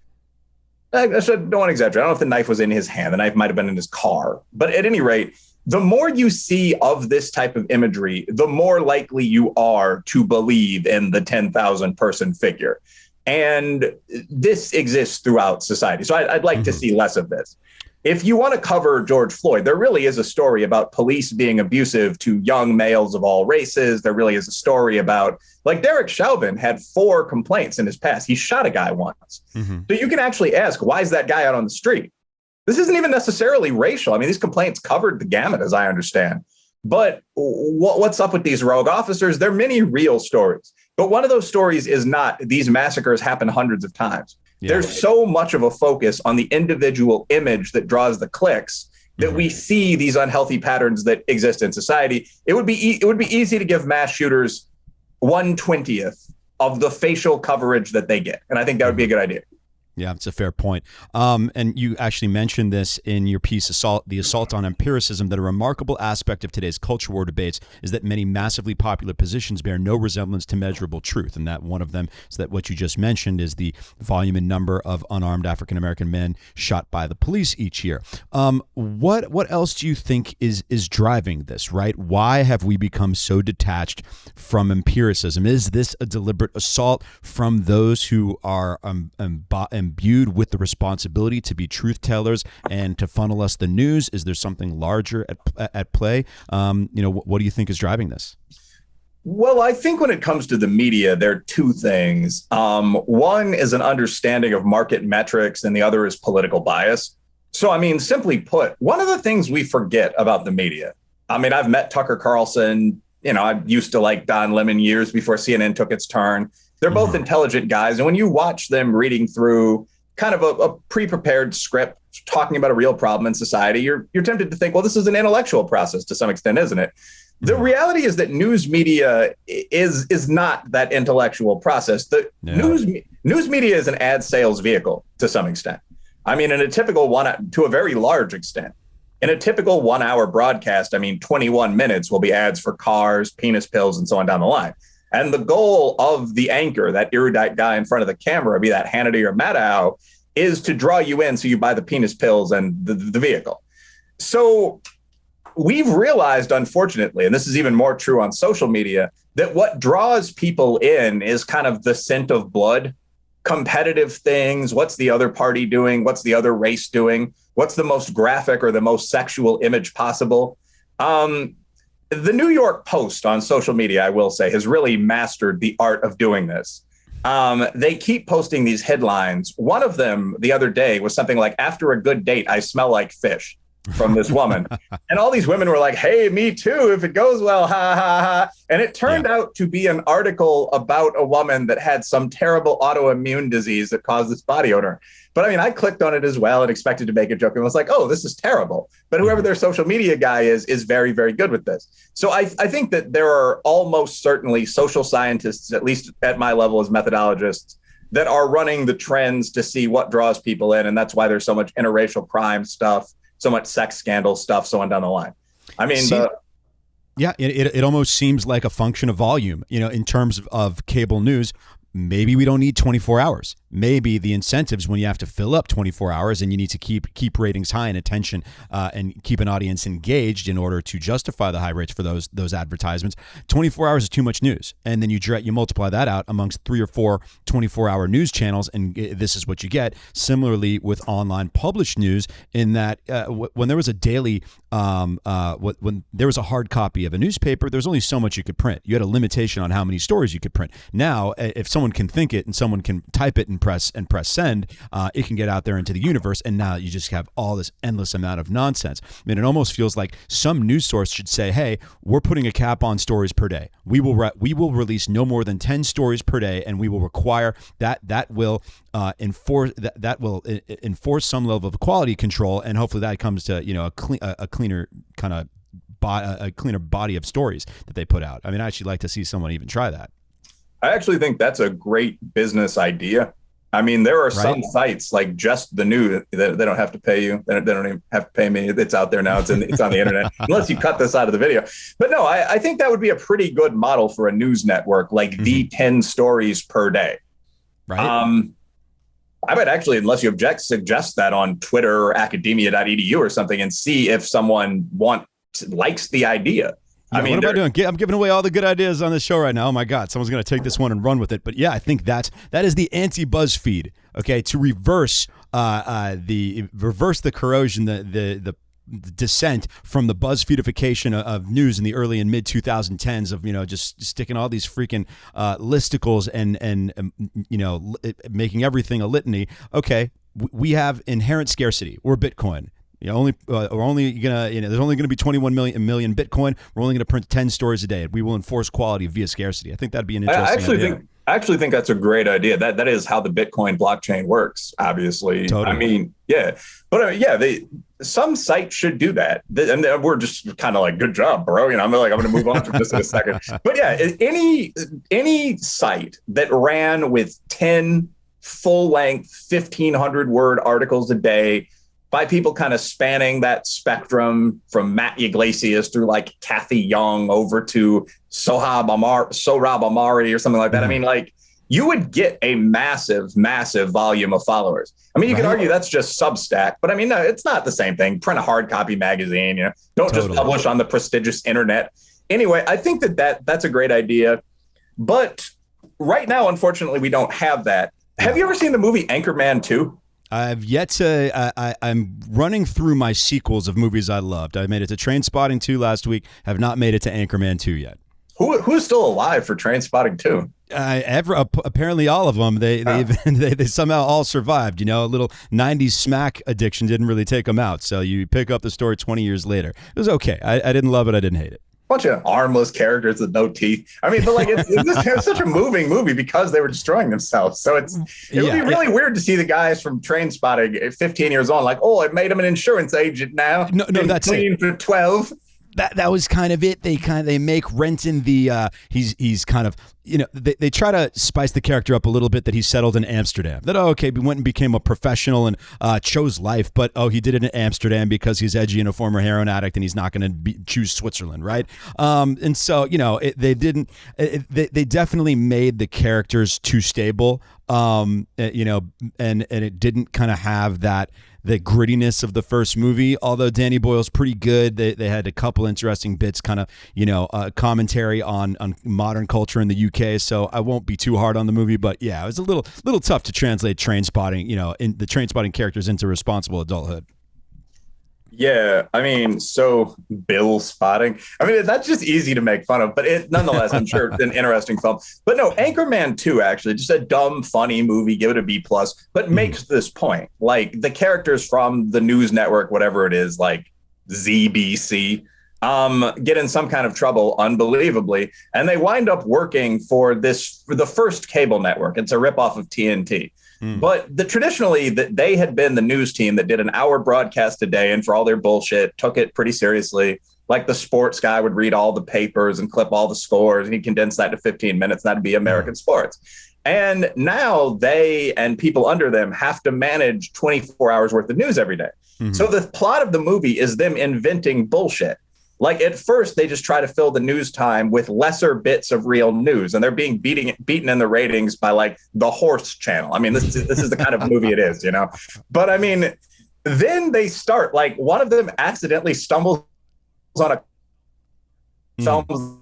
I don't want to exaggerate. I don't know if the knife was in his hand. The knife might have been in his car. But at any rate, the more you see of this type of imagery, the more likely you are to believe in the 10,000 person figure. And this exists throughout society. So I'd like to see less of this. If you want to cover George Floyd, there really is a story about police being abusive to young males of all races. There really is a story about, like, Derek Chauvin had 4 complaints in his past. He shot a guy once. Mm-hmm. So you can actually ask, why is that guy out on the street? This isn't even necessarily racial. I mean, these complaints covered the gamut, as I understand. But what's up with these rogue officers? There are many real stories. But one of those stories is not these massacres happen hundreds of times. Yeah. There's so much of a focus on the individual image that draws the clicks that we see these unhealthy patterns that exist in society. It would be easy to give mass shooters 1/20th of the facial coverage that they get. And I think that would be a good idea. Yeah, it's a fair point. And you actually mentioned this in your piece, The Assault on Empiricism, that a remarkable aspect of today's culture war debates is that many massively popular positions bear no resemblance to measurable truth. And that one of them is that what you just mentioned is the volume and number of unarmed African-American men shot by the police each year. What else do you think is driving this, right? Why have we become so detached from empiricism? Is this a deliberate assault from those who are imbued with the responsibility to be truth tellers and to funnel us the news? Is there something larger at play? What do you think is driving this? Well, I think when it comes to the media, there are two things. One is an understanding of market metrics, and the other is political bias. So, I mean, simply put, one of the things we forget about the media, I mean, I've met Tucker Carlson. I used to like Don Lemon years before CNN took its turn. They're both intelligent guys. And when you watch them reading through kind of a pre-prepared script talking about a real problem in society, you're tempted to think, well, this is an intellectual process to some extent, isn't it? The reality is that news media is not that intellectual process. News media is an ad sales vehicle to some extent. I mean, in a typical to a very large extent. In a typical 1 hour broadcast, 21 minutes will be ads for cars, penis pills, and so on down the line. And the goal of the anchor, that erudite guy in front of the camera, be that Hannity or Maddow, is to draw you in so you buy the penis pills and the vehicle. So we've realized, unfortunately, and this is even more true on social media, that what draws people in is kind of the scent of blood, competitive things. What's the other party doing? What's the other race doing? What's the most graphic or the most sexual image possible? The New York Post on social media, I will say, has really mastered the art of doing this. They keep posting these headlines. One of them the other day was something like, "After a good date, I smell like fish," from this woman. And all these women were like, "Hey, me too, if it goes well, ha, ha, ha." And it turned out to be an article about a woman that had some terrible autoimmune disease that caused this body odor. But I clicked on it as well and expected to make a joke and was like, oh, this is terrible. But whoever their social media guy is very, very good with this. So I think that there are almost certainly social scientists, at least at my level as methodologists, that are running the trends to see what draws people in. And that's why there's so much interracial crime stuff, so much sex scandal stuff, so on down the line. It almost seems like a function of volume, in terms of cable news. Maybe we don't need 24 hours. Maybe the incentives when you have to fill up 24 hours and you need to keep ratings high and attention and keep an audience engaged in order to justify the high rates for those advertisements. 24 hours is too much news. And then you multiply that out amongst 3 or 4 24-hour news channels, and this is what you get. Similarly with online published news, in that when there was a daily, when there was a hard copy of a newspaper, there was only so much you could print. You had a limitation on how many stories you could print. Now, if someone can think it and someone can type it and press send, it can get out there into the universe, and now you just have all this endless amount of nonsense. It almost feels like some news source should say, "Hey, we're putting a cap on stories per day. We will release no more than 10 stories per day, and we will require that will enforce some level of quality control, and hopefully that comes to a cleaner kind of a cleaner body of stories that they put out." I actually like to see someone even try that. I actually think that's a great business idea. There are some sites like Just the New that they don't have to pay you. They don't even have to pay me. It's out there now. It's on the internet, unless you cut this out of the video. But no, I think that would be a pretty good model for a news network, like the 10 stories per day. Right. I might actually, unless you object, suggest that on Twitter or academia.edu or something and see if someone likes the idea. What am I doing? I'm giving away all the good ideas on this show right now. Oh my God, someone's going to take this one and run with it. But yeah, I think that is the anti-BuzzFeed. Okay, to reverse the corrosion, the descent from the BuzzFeedification of news in the early and mid 2010s of just sticking all these freaking listicles and making everything a litany. Okay, we have inherent scarcity. We're Bitcoin. We're only gonna, there's only gonna be 21 million Bitcoin. We're only gonna print 10 stories a day. We will enforce quality via scarcity. I think that'd be an interesting idea. I actually think that's a great idea. That is how the Bitcoin blockchain works, obviously. Totally. Some sites should do that. And we're just kind of like, good job, bro. I'm going to move on from this in a second. But yeah, any site that ran with 10 full length 1,500 word articles a day by people kind of spanning that spectrum from Matt Yglesias through like Kathy Young over to Sohrab Amari or something like that. I mean, like, you would get a massive, massive volume of followers. I mean, you could argue that's just Substack, but I mean, no, it's not the same thing. Print a hard copy magazine, don't just publish on the prestigious internet. Anyway, I think that's a great idea. But right now, unfortunately, we don't have that. Have you ever seen the movie Anchorman 2? I've yet to. I'm running through my sequels of movies I loved. I made it to Trainspotting 2 last week. Have not made it to Anchorman 2 yet. Who's still alive for Trainspotting 2? Apparently all of them. They somehow all survived. A little 90s smack addiction didn't really take them out. So you pick up the story 20 years later. It was okay. I didn't love it. I didn't hate it. Bunch of armless characters with no teeth. I mean, but like it's such a moving movie because they were destroying themselves. So it would be really weird to see the guys from Trainspotting at 15 years on, like, oh, it made him an insurance agent now. No, that's it. For 12. That was kind of it. They make Renton the he's kind of they try to spice the character up a little bit that he settled in Amsterdam. That he went and became a professional and chose life, but he did it in Amsterdam because he's edgy and a former heroin addict and he's not going to choose Switzerland, right? And so they definitely made the characters too stable, and it didn't kind of have the grittiness of the first movie, although Danny Boyle's pretty good. They had a couple interesting bits, kind of, commentary on modern culture in the UK. So I won't be too hard on the movie, but yeah, it was a little tough to translate Trainspotting, in the Trainspotting characters into responsible adulthood. Yeah, I mean, so Bill Spotting. I mean, that's just easy to make fun of, but nonetheless, I'm sure it's an interesting film. But no, Anchorman 2, actually, just a dumb, funny movie. Give it a B+, but makes this point. Like, the characters from the news network, whatever it is, like ZBC, get in some kind of trouble, unbelievably, and they wind up working for the first cable network. It's a ripoff of TNT. But traditionally, they had been the news team that did an hour broadcast a day, and for all their bullshit, took it pretty seriously. Like the sports guy would read all the papers and clip all the scores, and he'd condense that to 15 minutes. That'd be American sports. And now they and people under them have to manage 24 hours worth of news every day. So the plot of the movie is them inventing bullshit. Like, at first, they just try to fill the news time with lesser bits of real news, and they're being beaten in the ratings by, like, the Horse Channel. I mean, this is the kind of movie it is, But, I mean, then they start, like, one of them accidentally stumbles on a film,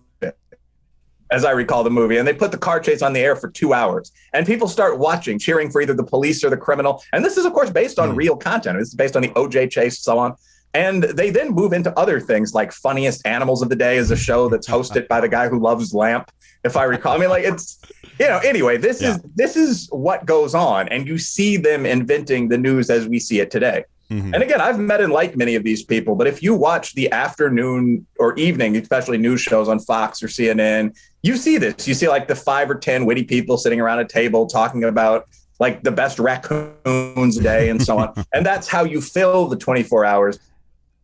as I recall the movie, and they put the car chase on the air for 2 hours. And people start watching, cheering for either the police or the criminal. And this is, of course, based on real content. This is based on the O.J. chase, so on. And they then move into other things, like Funniest Animals of the Day is a show that's hosted by the guy who loves Lamp, if I recall. I mean, like, it's, anyway, this is what goes on. And you see them inventing the news as we see it today. And again, I've met and liked many of these people, but if you watch the afternoon or evening, especially news shows on Fox or CNN, you see this. You see like the 5 or 10 witty people sitting around a table talking about like the best raccoons a day and so on. And that's how you fill the 24 hours.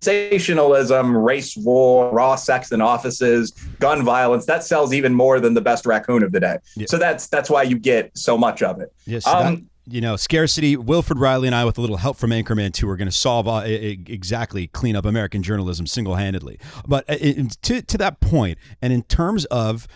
Sensationalism, race war, raw sex in offices, gun violence, that sells even more than the best raccoon of the day. Yeah. So that's why you get so much of it. Yes. Scarcity. Wilfred Reilly and I, with a little help from Anchorman 2, are going to solve clean up American journalism single-handedly. But to that point, and in terms of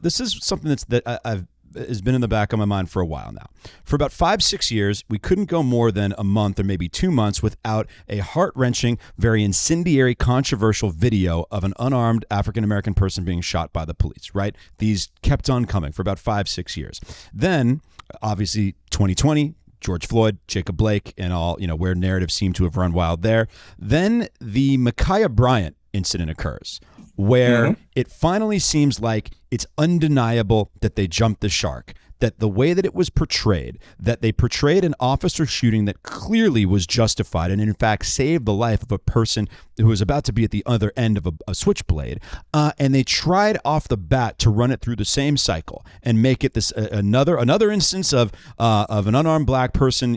this is something that has been in the back of my mind for a while now. For about 5-6 years, we couldn't go more than a month or maybe 2 months without a heart-wrenching, very incendiary, controversial video of an unarmed African-American person being shot by the police, right? These kept on coming for about 5-6 years. Then, obviously, 2020, George Floyd, Jacob Blake, and all, where narratives seem to have run wild there. Then the Ma'Khia Bryant incident occurs, where it finally seems like it's undeniable that they jumped the shark, that the way that it was portrayed, that they portrayed an officer shooting that clearly was justified and in fact saved the life of a person who was about to be at the other end of a switchblade, and they tried off the bat to run it through the same cycle and make it this another instance of an unarmed black person,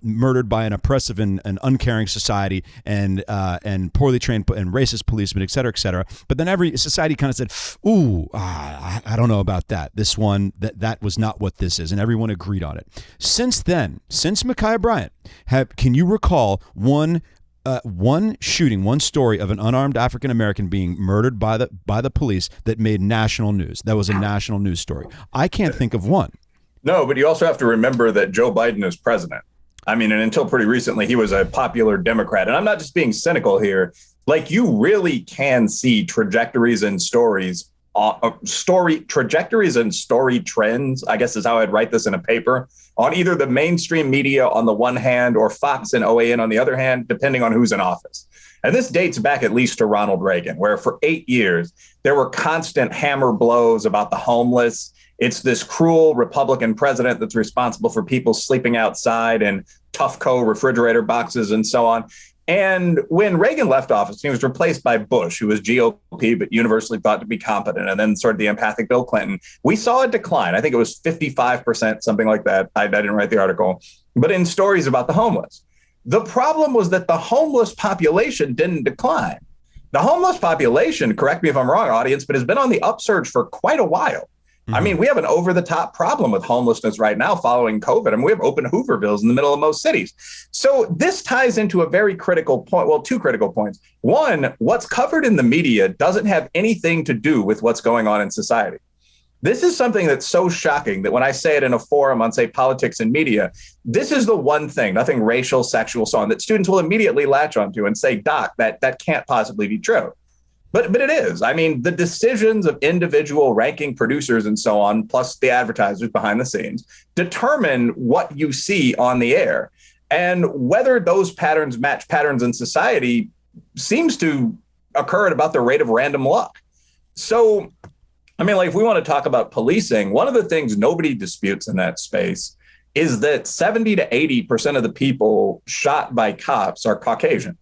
murdered by an oppressive and uncaring society and poorly trained and racist policemen, et cetera, et cetera. But then every society society kind of said, ooh, I don't know about that. This one, that was not what this is. And everyone agreed on it. Since then, since Ma'Khia Bryant, can you recall one shooting, one story of an unarmed African-American being murdered by the police that made national news? That was a national news story. I can't think of one. No, but you also have to remember that Joe Biden is president. I mean, and until pretty recently, he was a popular Democrat. And I'm not just being cynical here. Like, you really can see trajectories and stories, trajectories and story trends, I guess is how I'd write this in a paper, on either the mainstream media on the one hand or Fox and OAN on the other hand, depending on who's in office. And this dates back at least to Ronald Reagan, where for 8 years, there were constant hammer blows about the homeless. It's this cruel Republican president that's responsible for people sleeping outside in Tufco refrigerator boxes and so on. And when Reagan left office, he was replaced by Bush, who was GOP, but universally thought to be competent, and then sort of the empathic Bill Clinton. We saw a decline. I think it was 55%, something like that. I didn't write the article, but in stories about the homeless. The problem was that the homeless population didn't decline. The homeless population, correct me if I'm wrong, audience, but has been on the upsurge for quite a while. I mean, we have an over-the-top problem with homelessness right now following COVID. I mean, we have open Hoovervilles in the middle of most cities. So this ties into a very critical point. Well, two critical points. One, what's covered in the media doesn't have anything to do with what's going on in society. This is something that's so shocking that when I say it in a forum on, say, politics and media, this is the one thing, nothing racial, sexual, so on, that students will immediately latch onto and say, Doc, that can't possibly be true. But it is. I mean, the decisions of individual ranking producers and so on, plus the advertisers behind the scenes, determine what you see on the air. And whether those patterns match patterns in society seems to occur at about the rate of random luck. So, I mean, like, if we want to talk about policing, one of the things nobody disputes in that space is that 70 to 80% of the people shot by cops are Caucasian.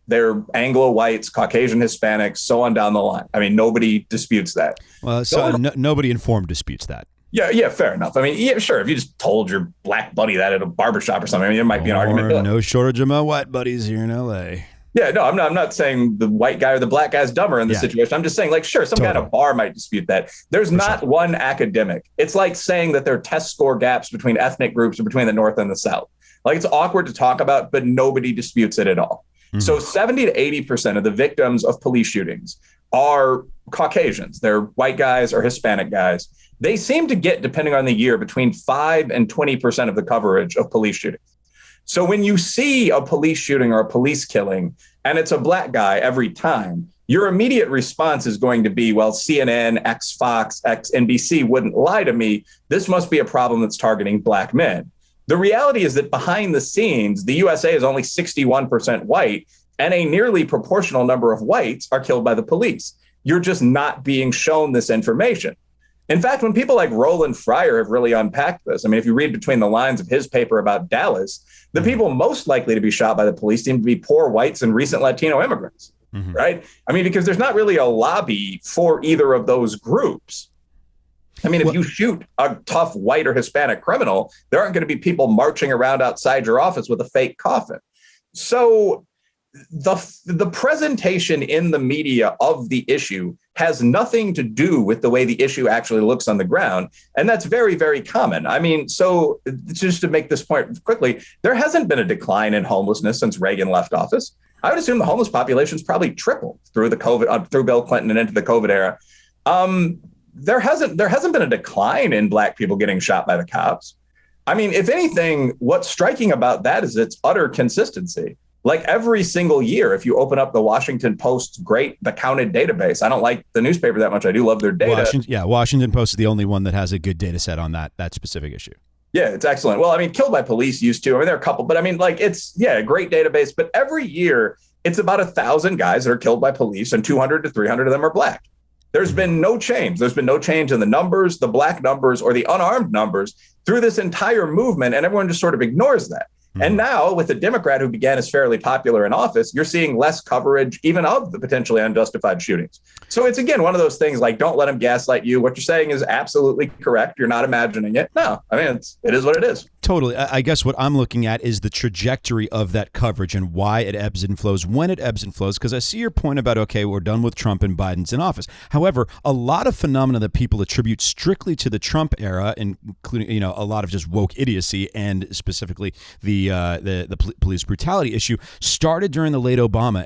They're Anglo whites, Caucasian Hispanics, so on down the line. I mean, nobody disputes that. Well, so nobody informed disputes that. Yeah, fair enough. I mean, yeah, sure. If you just told your black buddy that at a barbershop or something, I mean, there might be an argument. No shortage of my white buddies here in LA. Yeah, no, I'm not saying the white guy or the black guy's dumber in this situation. I'm just saying, like, sure, some guy at a bar might dispute that. There's not one academic. It's like saying that there are test score gaps between ethnic groups or between the North and the South. Like, it's awkward to talk about, but nobody disputes it at all. Mm-hmm. So 70 to 80% of the victims of police shootings are Caucasians. They're white guys or Hispanic guys. They seem to get, depending on the year, between 5 and 20% of the coverage of police shootings. So when you see a police shooting or a police killing, and it's a black guy every time, your immediate response is going to be, well, CNN, Fox, NBC wouldn't lie to me. This must be a problem that's targeting black men. The reality is that behind the scenes, the USA is only 61% white, and a nearly proportional number of whites are killed by the police. You're just not being shown this information. In fact, when people like Roland Fryer have really unpacked this, I mean, if you read between the lines of his paper about Dallas, the people most likely to be shot by the police seem to be poor whites and recent Latino immigrants, right? I mean, because there's not really a lobby for either of those groups. I mean, if you shoot a tough white or Hispanic criminal, there aren't going to be people marching around outside your office with a fake coffin. So the presentation in the media of the issue has nothing to do with the way the issue actually looks on the ground. And that's very, very common. I mean, so just to make this point quickly, there hasn't been a decline in homelessness since Reagan left office. I would assume the homeless population's probably tripled through the COVID, through Bill Clinton and into the COVID era. There hasn't been a decline in black people getting shot by the cops. I mean, if anything, what's striking about that is its utter consistency. Like, every single year, if you open up the Washington Post's the counted database, I don't like the newspaper that much. I do love their data. Washington Post is the only one that has a good data set on that specific issue. Yeah, it's excellent. Well, I mean, killed by police used to. I mean, there are a couple, but I mean, like, it's, a great database. But every year, it's about 1,000 guys that are killed by police, and 200 to 300 of them are black. There's been no change. There's been no change in the numbers, the black numbers, or the unarmed numbers through this entire movement. And everyone just sort of ignores that. And now, with a Democrat who began as fairly popular in office, you're seeing less coverage even of the potentially unjustified shootings. So it's, again, one of those things like, don't let them gaslight you. What you're saying is absolutely correct. You're not imagining it. No, I mean, it is what it is. Totally. I guess what I'm looking at is the trajectory of that coverage and why it ebbs and flows, when it ebbs and flows, because I see your point about, okay, we're done with Trump and Biden's in office. However, a lot of phenomena that people attribute strictly to the Trump era, including, a lot of just woke idiocy and specifically the police brutality issue, started during the late Obama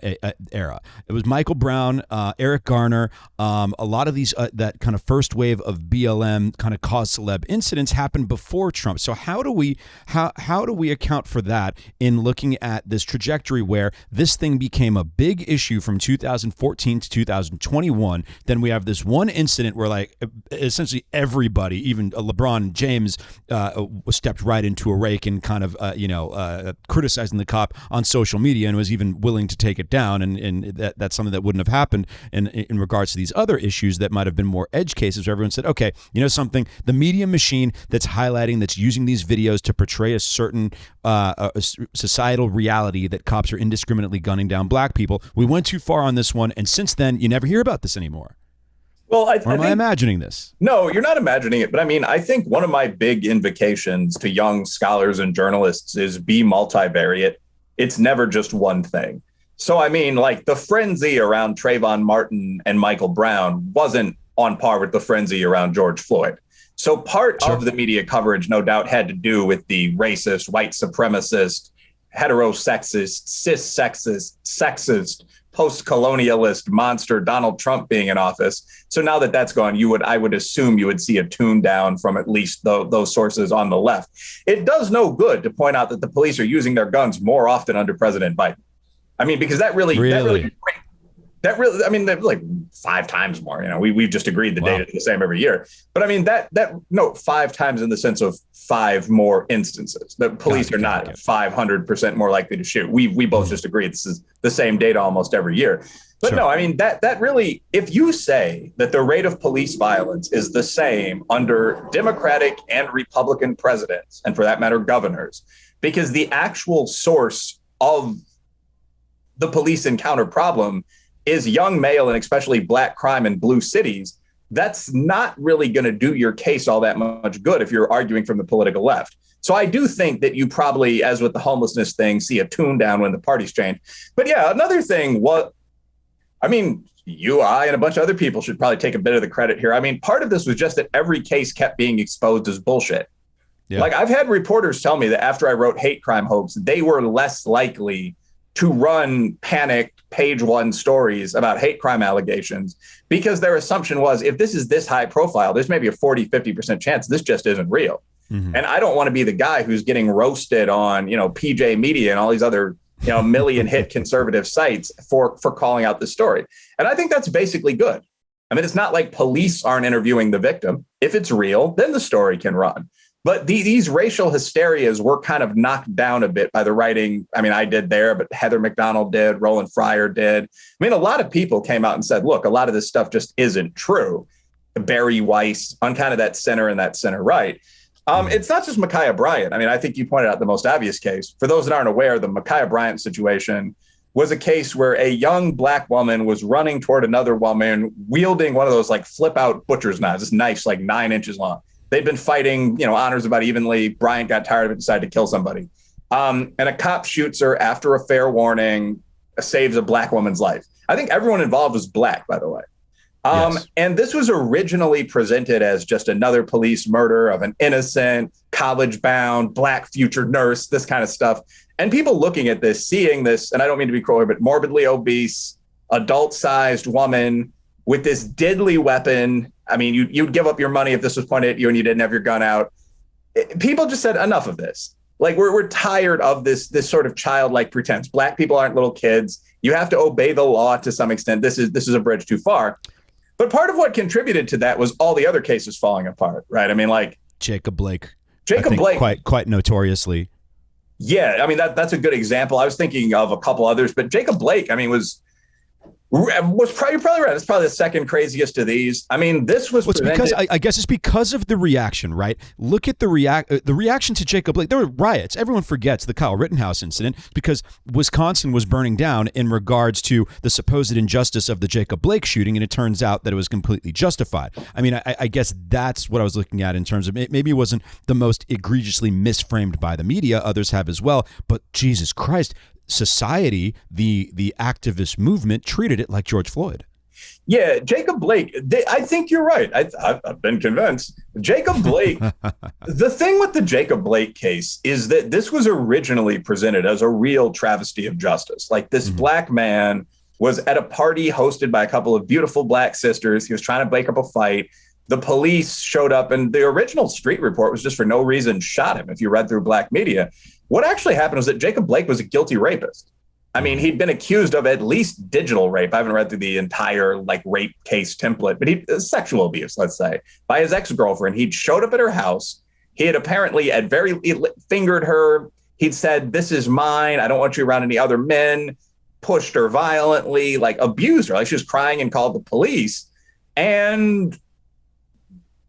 era. It was Michael Brown, Eric Garner, a lot of these, that kind of first wave of BLM kind of cause celeb incidents happened before Trump. So how do we account for that in looking at this trajectory where this thing became a big issue from 2014 to 2021? Then we have this one incident where, like, essentially everybody, even LeBron James, stepped right into a rake and kind of criticizing the cop on social media and was even willing to take it down. And that's something that wouldn't have happened in regards to these other issues that might have been more edge cases where everyone said, okay, you know something, the media machine that's highlighting, that's using these videos to portray a certain societal reality that cops are indiscriminately gunning down black people. We went too far on this one, and since then, you never hear about this anymore. Well, or am I imagining this? No, you're not imagining it. But I mean, I think one of my big invocations to young scholars and journalists is be multivariate. It's never just one thing. So, I mean, like, the frenzy around Trayvon Martin and Michael Brown wasn't on par with the frenzy around George Floyd. So part of the media coverage, no doubt, had to do with the racist, white supremacist, heterosexist, sexist, post-colonialist monster Donald Trump being in office. So now that that's gone, I would assume you would see a tune down from at least those sources on the left. It does no good to point out that the police are using their guns more often under President Biden. I mean, because that really, I mean, like 5 times more. We've just agreed the data is the same every year. But I mean, no, 5 times in the sense of 5 more instances. The police are not 500% more likely to shoot. We both just agreed this is the same data almost every year. But no, I mean, that really, if you say that the rate of police violence is the same under Democratic and Republican presidents, and for that matter, governors, because the actual source of the police encounter problem is young male and especially black crime in blue cities, that's not really going to do your case all that much good if you're arguing from the political left. So I do think that you probably, as with the homelessness thing, see a tune down when the parties change. But yeah, another thing, you, I, and a bunch of other people should probably take a bit of the credit here. I mean, part of this was just that every case kept being exposed as bullshit. Yeah. Like, I've had reporters tell me that after I wrote Hate Crime Hoax, they were less likely to run panicked page 1 stories about hate crime allegations because their assumption was, if this is this high profile, there's maybe a 40-50% chance this just isn't real. Mm-hmm. And I don't want to be the guy who's getting roasted on, PJ Media and all these other, million hit conservative sites for calling out the story. And I think that's basically good. I mean, it's not like police aren't interviewing the victim. If it's real, then the story can run. But these racial hysterias were kind of knocked down a bit by the writing. I mean, I did there, but Heather McDonald did, Roland Fryer did. I mean, a lot of people came out and said, look, a lot of this stuff just isn't true. Barry Weiss on kind of that center and that center right. It's not just Ma'Khia Bryant. I mean, I think you pointed out the most obvious case. For those that aren't aware, the Ma'Khia Bryant situation was a case where a young black woman was running toward another woman wielding one of those like flip out butcher's knives, this knife's like 9 inches long. They'd been fighting, honors about evenly. Bryant got tired of it, decided to kill somebody. And a cop shoots her after a fair warning, saves a black woman's life. I think everyone involved was black, by the way. Yes. And this was originally presented as just another police murder of an innocent, college-bound, black future nurse, this kind of stuff. And people looking at this, seeing this, and I don't mean to be cruel, but morbidly obese, adult-sized woman with this deadly weapon. I mean, you'd give up your money if this was pointed at you and you didn't have your gun out. People just said, enough of this. Like, we're tired of this sort of childlike pretense. Black people aren't little kids. You have to obey the law to some extent. This is a bridge too far. But part of what contributed to that was all the other cases falling apart, right? I mean, like Jacob Blake. Quite notoriously. Yeah, I mean, that's a good example. I was thinking of a couple others, but Jacob Blake, I mean, was You're probably right. It's probably the second craziest of these. I mean, this was because I guess it's because of the reaction, right? Look at the reaction to Jacob Blake. There were riots. Everyone forgets the Kyle Rittenhouse incident because Wisconsin was burning down in regards to the supposed injustice of the Jacob Blake shooting, and it turns out that it was completely justified. I mean, I guess that's what I was looking at in terms of maybe it wasn't the most egregiously misframed by the media. Others have as well. But Jesus Christ, society, the activist movement treated it like George Floyd. Yeah, Jacob Blake, I think you're right. I've been convinced. Jacob Blake, the thing with the Jacob Blake case is that this was originally presented as a real travesty of justice. Like this black man was at a party hosted by a couple of beautiful black sisters. He was trying to break up a fight. The police showed up, and the original street report was just for no reason shot him, if you read through black media. What actually happened was that Jacob Blake was a guilty rapist. I mean, he'd been accused of at least digital rape. I haven't read through the entire rape case template, but sexual abuse, let's say, by his ex-girlfriend. He'd showed up at her house. He had apparently fingered her. He'd said, "This is mine. I don't want you around any other men." Pushed her violently, abused her. She was crying and called the police. And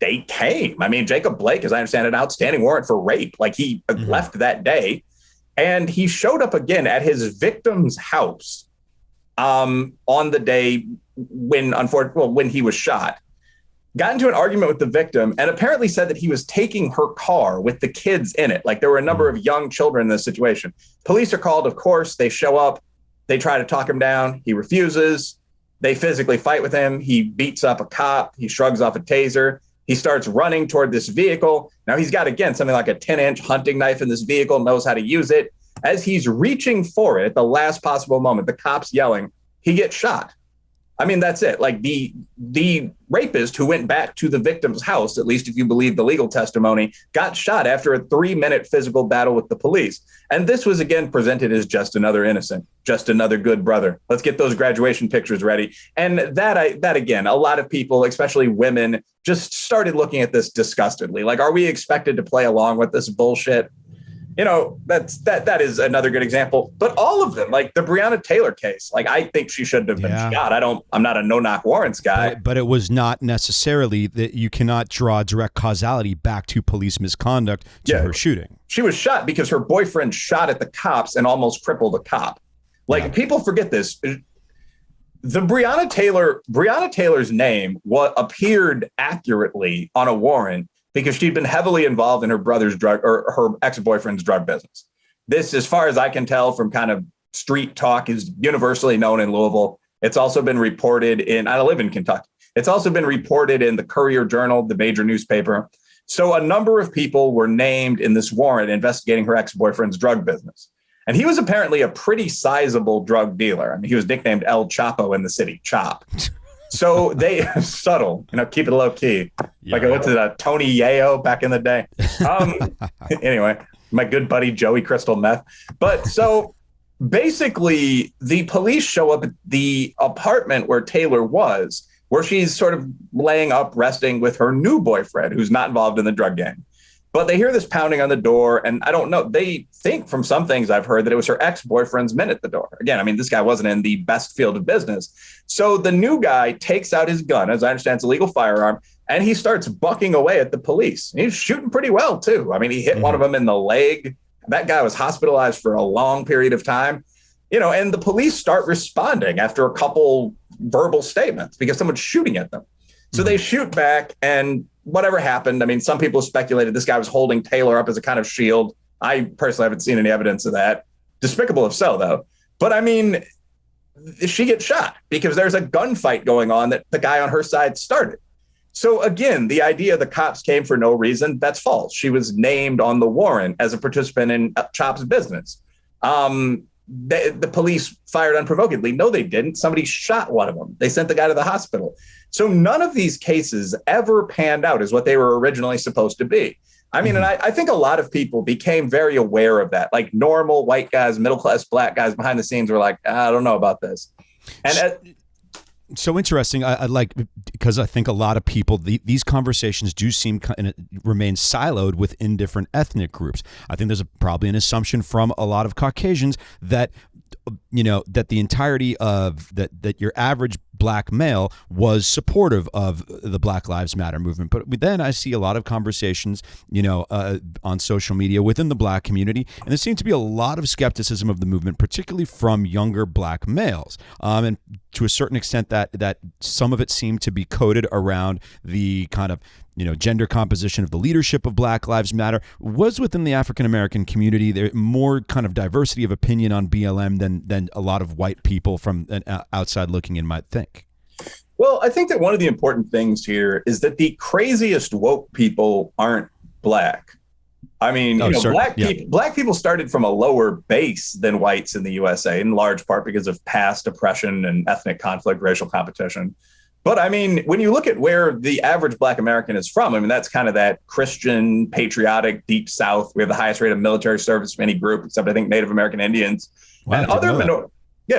they came. I mean, Jacob Blake, as I understand, an outstanding warrant for rape. He left that day. And he showed up again at his victim's house on the day when he was shot, got into an argument with the victim, and apparently said that he was taking her car with the kids in it. There were a number of young children in this situation. Police are called, of course. They show up. They try to talk him down. He refuses. They physically fight with him. He beats up a cop. He shrugs off a taser. He starts running toward this vehicle. Now he's got, again, something like a 10-inch hunting knife in this vehicle, knows how to use it. As he's reaching for it at the last possible moment, the cop's yelling, he gets shot. I mean, that's it. The rapist who went back to the victim's house, at least if you believe the legal testimony, got shot after a 3-minute physical battle with the police. And this was, again, presented as just another innocent, just another good brother. Let's get those graduation pictures ready. And that again, a lot of people, especially women, just started looking at this disgustedly. Are we expected to play along with this bullshit? That is another good example. But all of them, the Breonna Taylor case, I think she shouldn't have been shot. I'm not a no-knock warrants guy. But it was not necessarily that you cannot draw direct causality back to police misconduct to her shooting. She was shot because her boyfriend shot at the cops and almost crippled a cop. People forget this. The Breonna Taylor's name appeared accurately on a warrant because she'd been heavily involved in her brother's her ex-boyfriend's drug business. This, as far as I can tell from kind of street talk, is universally known in Louisville. It's also been reported I live in Kentucky. It's also been reported in the Courier Journal, the major newspaper. So a number of people were named in this warrant investigating her ex-boyfriend's drug business. And he was apparently a pretty sizable drug dealer. I mean, he was nicknamed El Chapo in the city, Chop. So they subtle, keep it low key. I went to Tony Yayo back in the day. Anyway, my good buddy Joey Crystal Meth. But so basically, the police show up at the apartment where Taylor was, where she's sort of laying up, resting with her new boyfriend, who's not involved in the drug gang. But they hear this pounding on the door, and I don't know. They think from some things I've heard that it was her ex-boyfriend's men at the door. Again, I mean, this guy wasn't in the best field of business. So the new guy takes out his gun, as I understand it's a legal firearm, and he starts bucking away at the police. And he's shooting pretty well, too. I mean, he hit one of them in the leg. That guy was hospitalized for a long period of time. And the police start responding after a couple verbal statements because someone's shooting at them. So they shoot back, and whatever happened, I mean, some people speculated this guy was holding Taylor up as a kind of shield. I personally haven't seen any evidence of that. Despicable if so, though. But I mean, she gets shot because there's a gunfight going on that the guy on her side started. So again, the idea the cops came for no reason, that's false. She was named on the warrant as a participant in Chop's business. The police fired unprovokedly. No, they didn't. Somebody shot one of them. They sent the guy to the hospital. So none of these cases ever panned out as what they were originally supposed to be. I mean, and I think a lot of people became very aware of that. Normal white guys, middle-class black guys behind the scenes were like, I don't know about this. And so interesting. I like, because I think a lot of people, these conversations do remain siloed within different ethnic groups. I think there's probably an assumption from a lot of Caucasians that that the entirety of that your average black male was supportive of the Black Lives Matter movement. But then I see a lot of conversations, on social media within the black community, and there seems to be a lot of skepticism of the movement, particularly from younger black males. And to a certain extent that some of it seemed to be coded around the kind of gender composition of the leadership of Black Lives Matter. Was within the African American community there more kind of diversity of opinion on BLM than a lot of white people from an outside looking in might think? Well, I think that one of the important things here is that the craziest woke people aren't black. I mean, black people started from a lower base than whites in the USA, in large part because of past oppression and ethnic conflict, racial competition. But I mean, when you look at where the average black American is from, I mean, that's kind of that Christian, patriotic, deep South. We have the highest rate of military service of any group, except I think Native American Indians. Wow, and other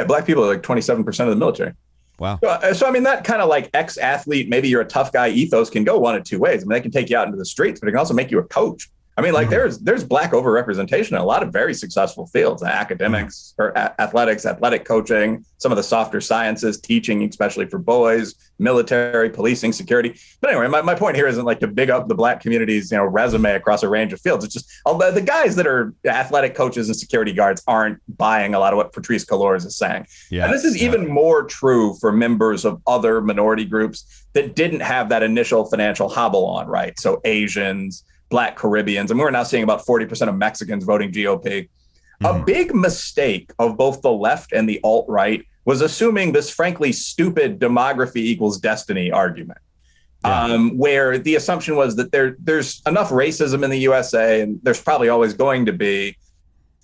black people are like 27% of the military. Wow. So I mean, that kind of like ex-athlete, maybe you're a tough guy ethos can go one of two ways. I mean, they can take you out into the streets, but it can also make you a coach. I mean, like there's black overrepresentation in a lot of very successful fields, academics or athletics, athletic coaching, some of the softer sciences, teaching, especially for boys, military, policing, security. But anyway, my point here isn't like to big up the black community's, resume across a range of fields. It's just the guys that are athletic coaches and security guards aren't buying a lot of what Patrisse Cullors is saying. Yeah, and this is even more true for members of other minority groups that didn't have that initial financial hobble on, right? So Asians, Black Caribbeans, and we're now seeing about 40% of Mexicans voting GOP. A big mistake of both the left and the alt-right was assuming this frankly stupid demography equals destiny argument, where the assumption was that there's enough racism in the USA, and there's probably always going to be,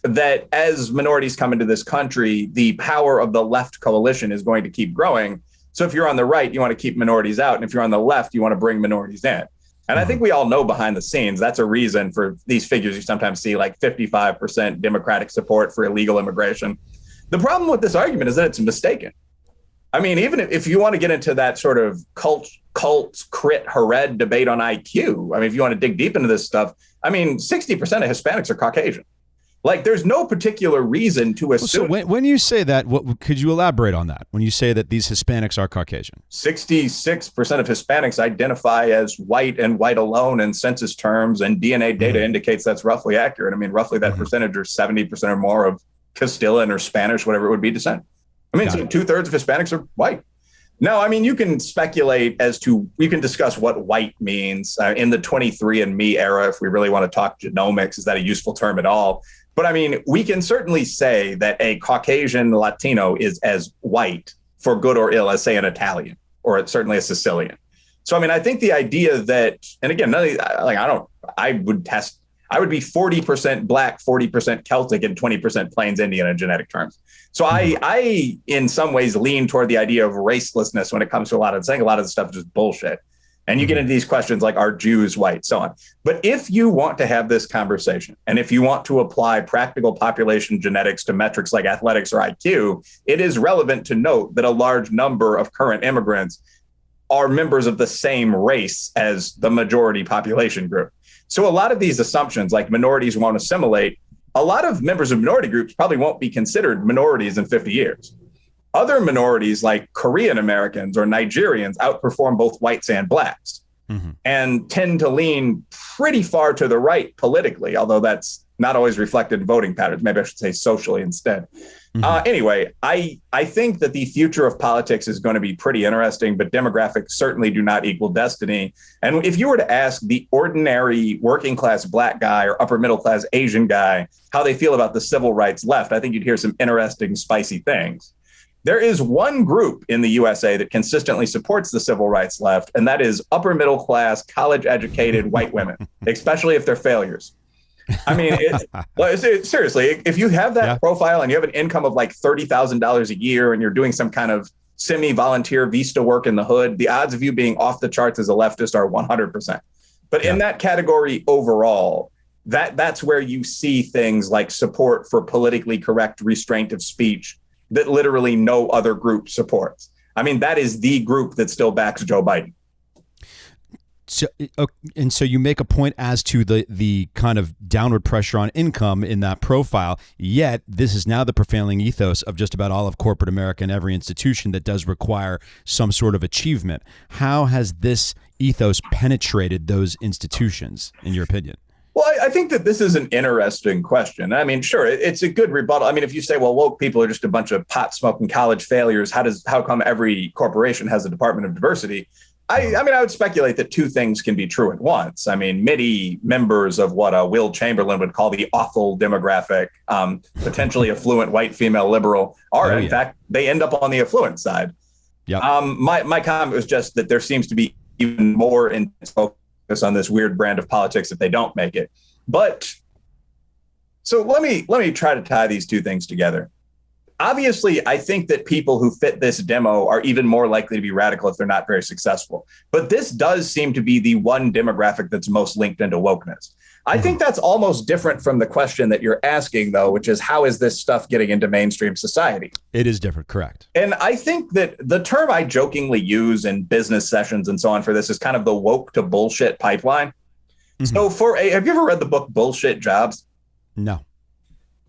that as minorities come into this country, the power of the left coalition is going to keep growing. So if you're on the right, you want to keep minorities out, and if you're on the left, you want to bring minorities in. And I think we all know behind the scenes, that's a reason for these figures you sometimes see, like 55% Democratic support for illegal immigration. The problem with this argument is that it's mistaken. I mean, even if you want to get into that sort of cult, crit, hered debate on IQ, I mean, if you want to dig deep into this stuff, I mean, 60% of Hispanics are Caucasian. Like, there's no particular reason to assume. So when you say that, could you elaborate on that? When you say that these Hispanics are Caucasian? 66% of Hispanics identify as white and white alone in census terms, and DNA data indicates that's roughly accurate. I mean, roughly that percentage, or 70% or more of Castilian or Spanish, whatever it would be, descent. I mean, so 2/3 of Hispanics are white. No, I mean, you can speculate you can discuss what white means in the 23andMe era, if we really want to talk genomics. Is that a useful term at all? But I mean, we can certainly say that a Caucasian Latino is as white, for good or ill, as, say, an Italian, or certainly a Sicilian. So, I mean, I think the idea that, and again, I would be 40% Black, 40% Celtic, and 20% Plains Indian in genetic terms. So I, in some ways, lean toward the idea of racelessness when it comes to a lot of the stuff is just bullshit. And you get into these questions like, are Jews white, so on. But if you want to have this conversation, and if you want to apply practical population genetics to metrics like athletics or IQ, it is relevant to note that a large number of current immigrants are members of the same race as the majority population group. So a lot of these assumptions, like minorities won't assimilate, a lot of members of minority groups probably won't be considered minorities in 50 years. Other minorities like Korean Americans or Nigerians outperform both whites and blacks and tend to lean pretty far to the right politically, although that's not always reflected in voting patterns. Maybe I should say socially instead. Anyway, I think that the future of politics is going to be pretty interesting, but demographics certainly do not equal destiny. And if you were to ask the ordinary working class Black guy or upper middle class Asian guy how they feel about the civil rights left, I think you'd hear some interesting, spicy things. There is one group in the USA that consistently supports the civil rights left, and that is upper middle class, college educated white women, especially if they're failures. I mean, seriously, if you have that profile and you have an income of like $30,000 a year and you're doing some kind of semi-volunteer Vista work in the hood, the odds of you being off the charts as a leftist are 100%. But in that category overall, that's where you see things like support for politically correct restraint of speech that literally no other group supports. I mean, that is the group that still backs Joe Biden. So, and so you make a point as to the kind of downward pressure on income in that profile, yet this is now the prevailing ethos of just about all of corporate America and every institution that does require some sort of achievement. How has this ethos penetrated those institutions, in your opinion? Well, I think that this is an interesting question. I mean, sure, it's a good rebuttal. I mean, if you say, well, woke people are just a bunch of pot smoking college failures, how come every corporation has a department of diversity? I mean, I would speculate that two things can be true at once. I mean, many members of what Will Chamberlain would call the awful demographic, potentially affluent white female liberal, are in fact, they end up on the affluent side. Yeah. My comment was just that there seems to be even more intense focus on this weird brand of politics if they don't make it. But so let me try to tie these two things together. Obviously, I think that people who fit this demo are even more likely to be radical if they're not very successful. But this does seem to be the one demographic that's most linked into wokeness. I think that's almost different from the question that you're asking, though, which is how is this stuff getting into mainstream society? It is different, correct. And I think that the term I jokingly use in business sessions and so on for this is kind of the woke to bullshit pipeline. Mm-hmm. So have you ever read the book Bullshit Jobs? No.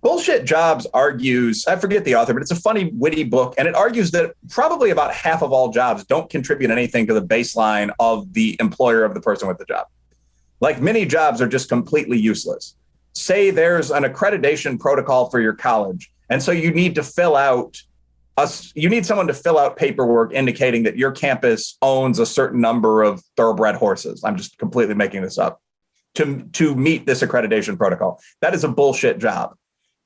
Bullshit Jobs argues, I forget the author, but it's a funny, witty book. And it argues that probably about half of all jobs don't contribute anything to the baseline of the employer of the person with the job. Like many jobs are just completely useless. Say there's an accreditation protocol for your college. And so you need someone to fill out paperwork indicating that your campus owns a certain number of thoroughbred horses. I'm just completely making this up to meet this accreditation protocol. That is a bullshit job.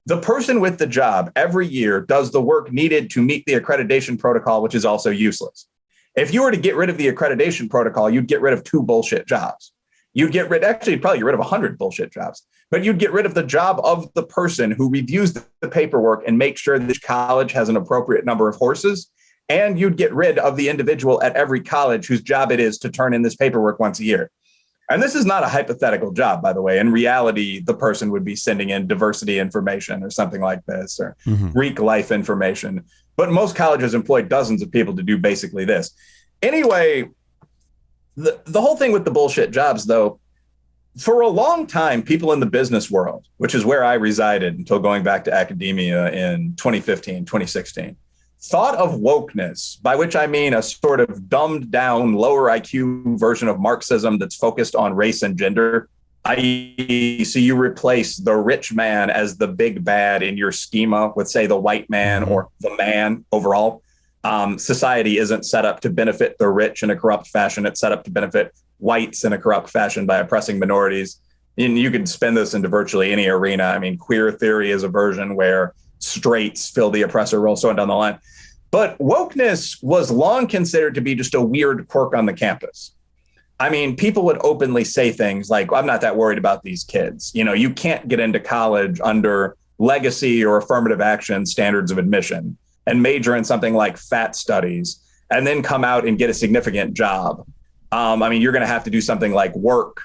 The person with the job every year does the work needed to meet the accreditation protocol, which is also useless. If you were to get rid of the accreditation protocol, you'd get rid of 2 bullshit jobs. You'd probably get rid of 100 bullshit jobs, but you'd get rid of the job of the person who reviews the paperwork and makes sure that college has an appropriate number of horses. And you'd get rid of the individual at every college whose job it is to turn in this paperwork once a year. And this is not a hypothetical job, by the way. In reality, the person would be sending in diversity information or something like this, or Greek life information. But most colleges employ dozens of people to do basically this. Anyway, the whole thing with the bullshit jobs, though, for a long time, people in the business world, which is where I resided until going back to academia in 2015, 2016, thought of wokeness, by which I mean a sort of dumbed down, lower IQ version of Marxism that's focused on race and gender. i.e., so you replace the rich man as the big bad in your schema with, say, the white man or the man overall. Society isn't set up to benefit the rich in a corrupt fashion. It's set up to benefit whites in a corrupt fashion by oppressing minorities. And you could spin this into virtually any arena. I mean, queer theory is a version where straights fill the oppressor role, so on down the line. But wokeness was long considered to be just a weird quirk on the campus. I mean, people would openly say things like, I'm not that worried about these kids. You know, you can't get into college under legacy or affirmative action standards of admission and major in something like fat studies and then come out and get a significant job. I mean, you're going to have to do something like work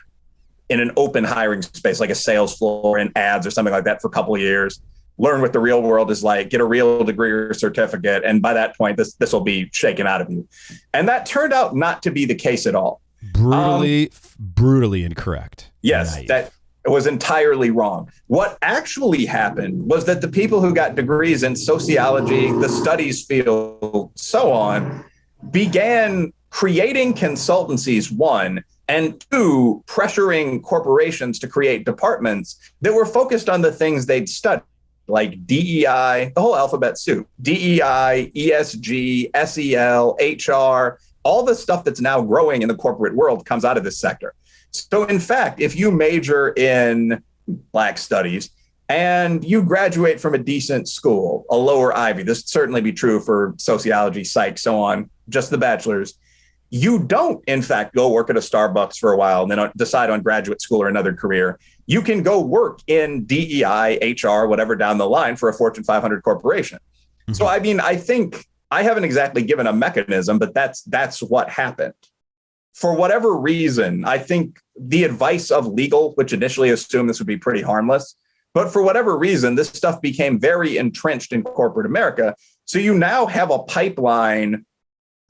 in an open hiring space, like a sales floor in ads or something like that for a couple of years. Learn what the real world is like, get a real degree or certificate. And by that point, this will be shaken out of you. And that turned out not to be the case at all. Brutally incorrect. Yes, nice. That was entirely wrong. What actually happened was that the people who got degrees in sociology, the studies field, so on, began creating consultancies, one, and two, pressuring corporations to create departments that were focused on the things they'd studied, like DEI, the whole alphabet soup, DEI, ESG, SEL, HR, all the stuff that's now growing in the corporate world comes out of this sector. So in fact, if you major in Black studies and you graduate from a decent school, a lower Ivy, this would certainly be true for sociology, psych, so on, just the bachelor's, you don't, in fact, go work at a Starbucks for a while and then decide on graduate school or another career. You can go work in DEI, HR, whatever down the line for a Fortune 500 corporation. Mm-hmm. So, I mean, I think I haven't exactly given a mechanism, but that's what happened. For whatever reason, I think the advice of legal, which initially assumed this would be pretty harmless, but for whatever reason, this stuff became very entrenched in corporate America. So you now have a pipeline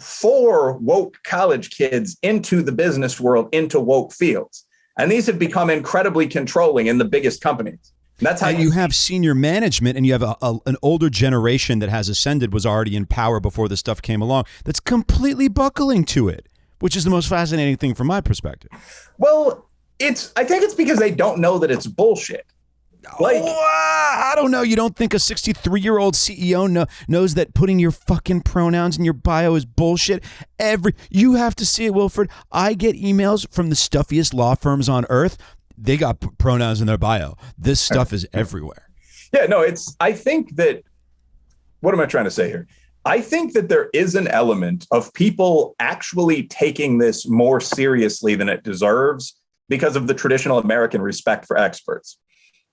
for woke college kids into the business world, into woke fields. And these have become incredibly controlling in the biggest companies. And that's how you have senior management, and you have an older generation that has ascended, was already in power before this stuff came along, that's completely buckling to it, which is the most fascinating thing from my perspective. Well, I think it's because they don't know that it's bullshit. Like, I don't know. You don't think a 63-year-old CEO knows that putting your fucking pronouns in your bio is bullshit? You have to see it, Wilfred. I get emails from the stuffiest law firms on earth. They got pronouns in their bio. This stuff is everywhere. Yeah, no, I think that, what am I trying to say here? I think that there is an element of people actually taking this more seriously than it deserves because of the traditional American respect for experts.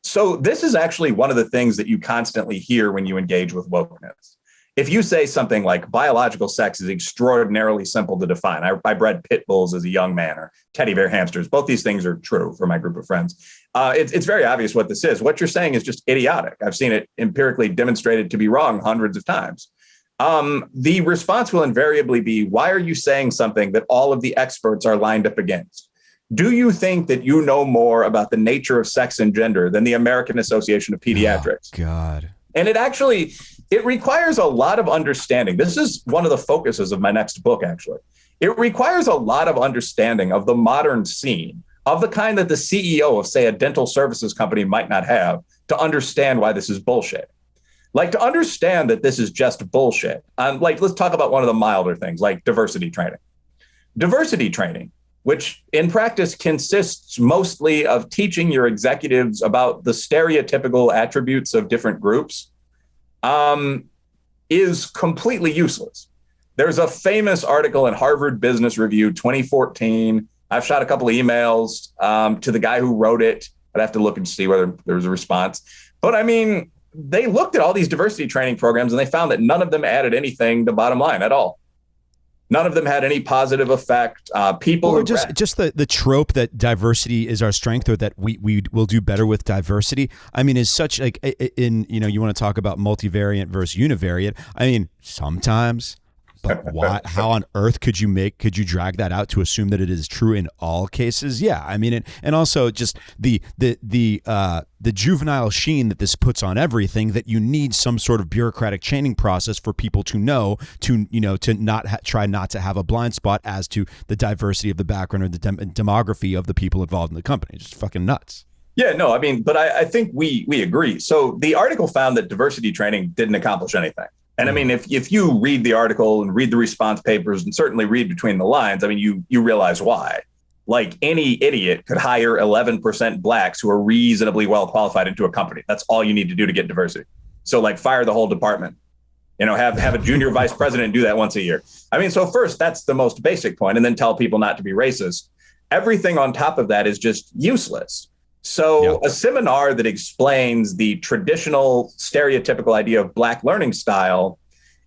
So this is actually one of the things that you constantly hear when you engage with wokeness. If you say something like biological sex is extraordinarily simple to define, I bred pit bulls as a young man, or teddy bear hamsters. Both these things are true for my group of friends. It's very obvious what this is. What you're saying is just idiotic. I've seen it empirically demonstrated to be wrong hundreds of times. The response will invariably be, why are you saying something that all of the experts are lined up against? Do you think that you know more about the nature of sex and gender than the American Association of Pediatrics? Oh, God. And it requires a lot of understanding. This is one of the focuses of my next book, actually. It requires a lot of understanding of the modern scene, of the kind that the CEO of, say, a dental services company might not have, to understand why this is bullshit. Like, to understand that this is just bullshit. Let's talk about one of the milder things, like diversity training. Diversity training, which in practice consists mostly of teaching your executives about the stereotypical attributes of different groups, is completely useless. There's a famous article in Harvard Business Review 2014. I've shot a couple of emails to the guy who wrote it. I'd have to look and see whether there was a response. But I mean, they looked at all these diversity training programs and they found that none of them added anything to bottom line at all. None of them had any positive effect. Or just the trope that diversity is our strength, or that we will do better with diversity. I mean, is such like you want to talk about multivariate versus univariate. I mean, sometimes, but why? How on earth could you drag that out to assume that it is true in all cases? Yeah, I mean, and also just the juvenile sheen that this puts on everything, that you need some sort of bureaucratic training process for people to know to not try not to have a blind spot as to the diversity of the background or the demography of the people involved in the company. Just fucking nuts. Yeah, no, I mean, but I think we agree. So the article found that diversity training didn't accomplish anything. And I mean, if you read the article and read the response papers and certainly read between the lines, I mean, you realize why. Like, any idiot could hire 11% blacks who are reasonably well qualified into a company. That's all you need to do to get diversity. So like, fire the whole department, have a junior vice president do that once a year. I mean, so first, that's the most basic point, and then tell people not to be racist. Everything on top of that is just useless. So a seminar that explains the traditional stereotypical idea of Black learning style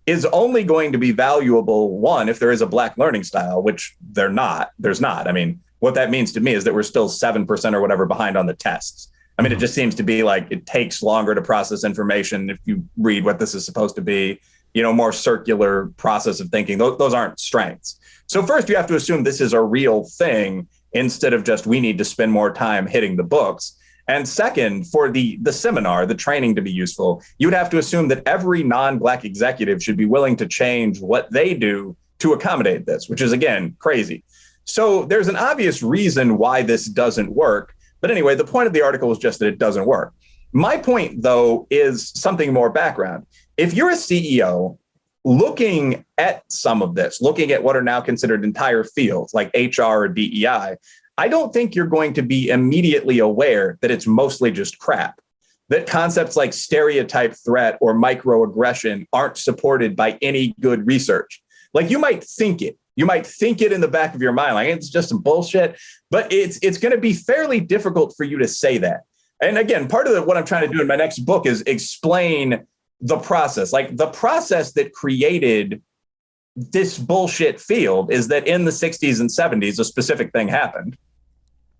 is only going to be valuable, one, if there is a Black learning style, which there's not. I mean, what that means to me is that we're still 7% or whatever behind on the tests. I mean, it just seems to be like it takes longer to process information if you read what this is supposed to be, more circular process of thinking. Those aren't strengths. So first, you have to assume this is a real thing, instead of just, we need to spend more time hitting the books. And second, for the seminar, the training to be useful, you would have to assume that every non-Black executive should be willing to change what they do to accommodate this, which is, again, crazy. So there's an obvious reason why this doesn't work. But anyway, the point of the article is just that it doesn't work. My point, though, is something more background. If you're a CEO looking at some of this, looking at what are now considered entire fields like HR or DEI, I don't think you're going to be immediately aware that it's mostly just crap, that concepts like stereotype threat or microaggression aren't supported by any good research. Like, you might think it in the back of your mind, like it's just some bullshit, but it's going to be fairly difficult for you to say that. And again, part of what I'm trying to do in my next book is explain the process. Like, the process that created this bullshit field is that in the 60s and 70s, a specific thing happened.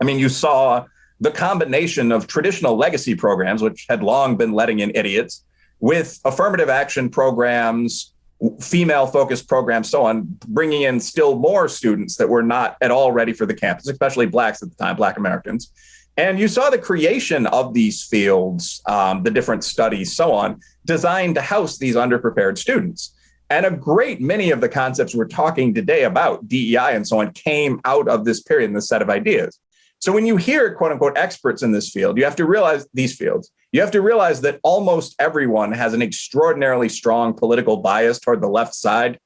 I mean, you saw the combination of traditional legacy programs, which had long been letting in idiots, with affirmative action programs, female focused programs, so on, bringing in still more students that were not at all ready for the campus, especially blacks at the time, Black Americans. And you saw the creation of these fields, the different studies, so on, designed to house these underprepared students. And a great many of the concepts we're talking today about, DEI and so on, came out of this period in this set of ideas. So when you hear, quote unquote, experts in this field, you have to realize that almost everyone has an extraordinarily strong political bias toward the left side.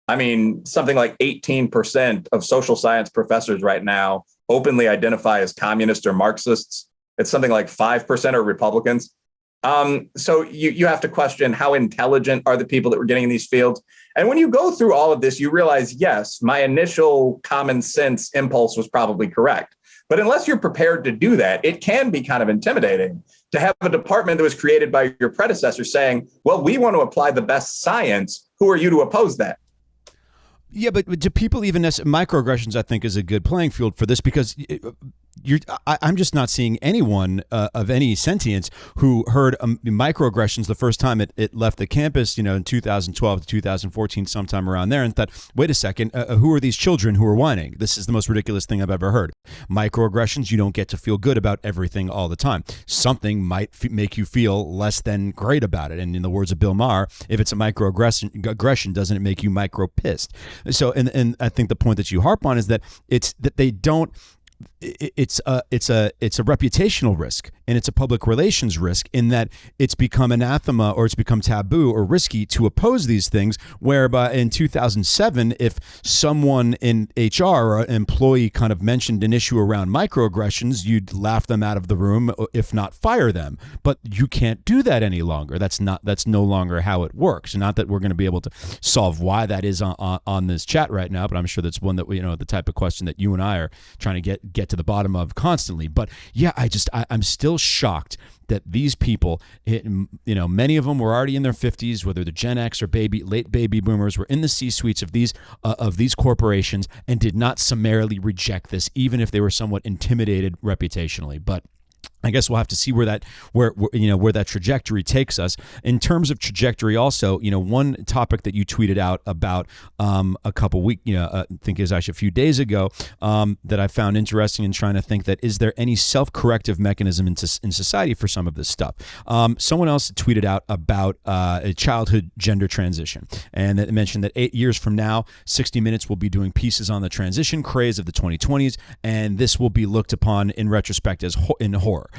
I mean, something like 18% of social science professors right now openly identify as communists or Marxists. It's something like 5% are Republicans. So you have to question how intelligent are the people that were getting in these fields. And when you go through all of this, you realize, yes, my initial common sense impulse was probably correct. But unless you're prepared to do that, it can be kind of intimidating to have a department that was created by your predecessor saying, well, we want to apply the best science. Who are you to oppose that? Yeah, but do people even microaggressions, I think, is a good playing field for this, because I'm just not seeing anyone of any sentience who heard microaggressions the first time it left the campus, in 2012 to 2014, sometime around there, and thought, wait a second, who are these children who are whining? This is the most ridiculous thing I've ever heard. Microaggressions, you don't get to feel good about everything all the time. Something might make you feel less than great about it. And in the words of Bill Maher, if it's a microaggression, doesn't it make you micro pissed? So, and I think the point that you harp on is that they don't. It's a reputational risk, and it's a public relations risk, in that it's become anathema, or it's become taboo or risky to oppose these things. Whereby in 2007, if someone in HR or an employee kind of mentioned an issue around microaggressions, you'd laugh them out of the room, if not fire them. But you can't do that any longer. That's no longer how it works. Not that we're going to be able to solve why that is on this chat right now, but I'm sure that's one that the type of question that you and I are trying to get to the bottom of constantly. But yeah, I'm still shocked that these people, many of them were already in their 50s, whether they're Gen X or late baby boomers, were in the C-suites of these corporations and did not summarily reject this, even if they were somewhat intimidated reputationally. But I guess we'll have to see where that trajectory takes us. In terms of trajectory, also, one topic that you tweeted out about a couple weeks, I think it was actually a few days ago, that I found interesting in trying to think that, is there any self-corrective mechanism in society for some of this stuff? Someone else tweeted out about a childhood gender transition, and it mentioned that 8 years from now, 60 Minutes will be doing pieces on the transition craze of the 2020s, and this will be looked upon in retrospect as in horror.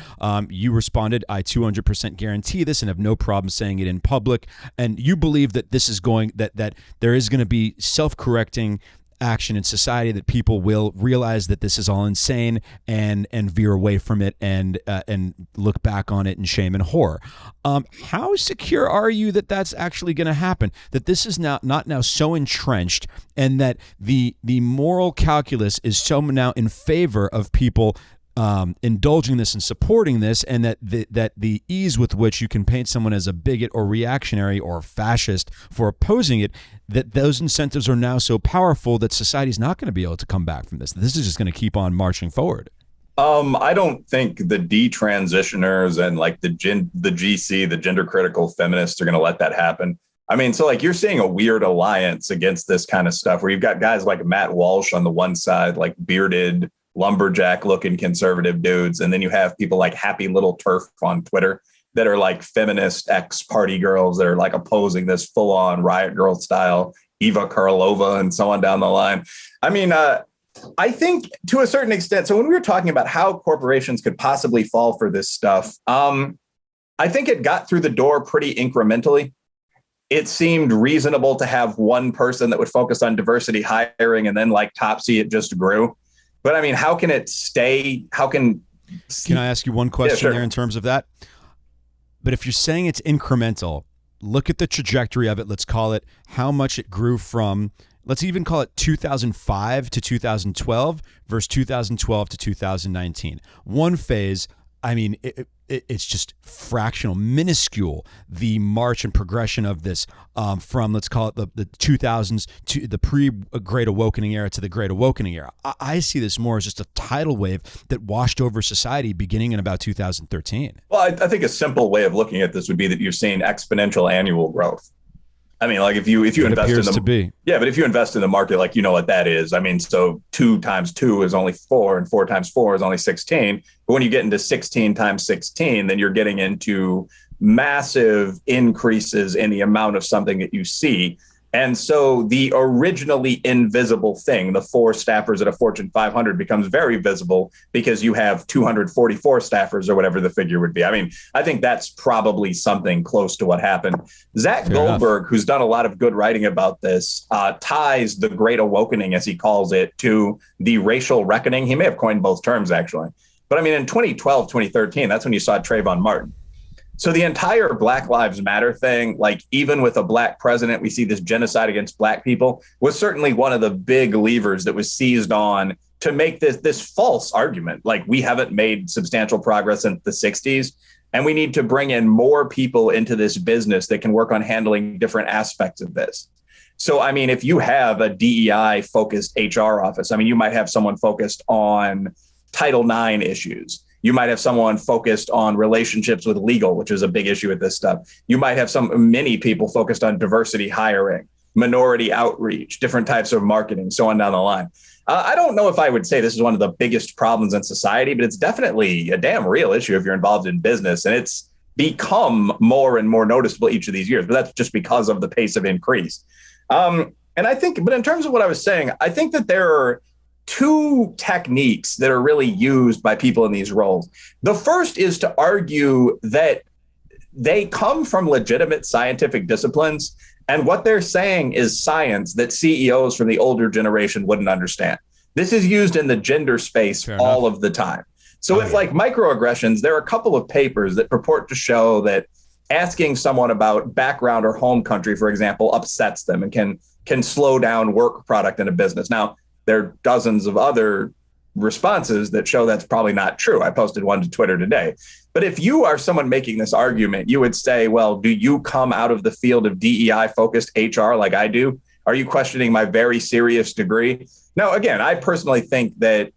You responded, I 200% guarantee this and have no problem saying it in public. And you believe that this is that there is going to be self-correcting action in society, that people will realize that this is all insane and veer away from it and look back on it in shame and horror. How secure are you that that's actually going to happen? That this is not now so entrenched, and that the moral calculus is so now in favor of people indulging this and supporting this, and that the ease with which you can paint someone as a bigot or reactionary or fascist for opposing it, that those incentives are now so powerful that society's not going to be able to come back from this. This is just going to keep on marching forward. I don't think the detransitioners and like the GC, the gender critical feminists, are going to let that happen. I mean, so like you're seeing a weird alliance against this kind of stuff, where you've got guys like Matt Walsh on the one side, like bearded, lumberjack looking conservative dudes. And then you have people like Happy Little Turf on Twitter that are like feminist ex-party girls that are like opposing this full on riot girl style, Eva Karlova and so on down the line. I mean, I think to a certain extent, so when we were talking about how corporations could possibly fall for this stuff, I think it got through the door pretty incrementally. It seemed reasonable to have one person that would focus on diversity hiring, and then like Topsy, it just grew. But I mean, how can it stay? Can I ask you one question there in terms of that? But if you're saying it's incremental, look at the trajectory of it. Let's call it how much it grew from, let's even call it 2005 to 2012 versus 2012 to 2019. One phase, I mean, it's just fractional, minuscule, the march and progression of this from, let's call it the 2000s to the pre-Great Awakening era to the Great Awakening era. I see this more as just a tidal wave that washed over society beginning in about 2013. Well, I think a simple way of looking at this would be that you're seeing exponential annual growth. I mean, like if you invest in yeah, but if you invest in the market, like, you know what that is. I mean, so 2 times 2 is only 4 and 4 times 4 is only 16. But when you get into 16 times 16, then you're getting into massive increases in the amount of something that you see. And so the originally invisible thing, the 4 staffers at a Fortune 500, becomes very visible because you have 244 staffers or whatever the figure would be. I mean, I think that's probably something close to what happened. Zach Goldberg, who's done a lot of good writing about this, ties the Great Awakening, as he calls it, to the racial reckoning. He may have coined both terms, actually. But I mean, in 2012, 2013, that's when you saw Trayvon Martin. So the entire Black Lives Matter thing, like even with a black president, we see this genocide against black people, was certainly one of the big levers that was seized on to make this false argument. Like, we haven't made substantial progress since the 60s, and we need to bring in more people into this business that can work on handling different aspects of this. So, I mean, if you have a DEI focused HR office, I mean, you might have someone focused on Title IX issues. You might have someone focused on relationships with legal, which is a big issue with this stuff. You might have many people focused on diversity hiring, minority outreach, different types of marketing, so on down the line. I don't know if I would say this is one of the biggest problems in society, but it's definitely a damn real issue if you're involved in business. And it's become more and more noticeable each of these years, but that's just because of the pace of increase. And I think, but in terms of what I was saying, I think that there are 2 techniques that are really used by people in these roles. The first is to argue that they come from legitimate scientific disciplines, and what they're saying is science that CEOs from the older generation wouldn't understand. This is used in the gender space all of the time. So with like microaggressions, there are a couple of papers that purport to show that asking someone about background or home country, for example, upsets them and can slow down work product in a business. Now, there are dozens of other responses that show that's probably not true. I posted one to Twitter today. But if you are someone making this argument, you would say, well, do you come out of the field of DEI focused HR like I do? Are you questioning my very serious degree? Now, again, I personally think that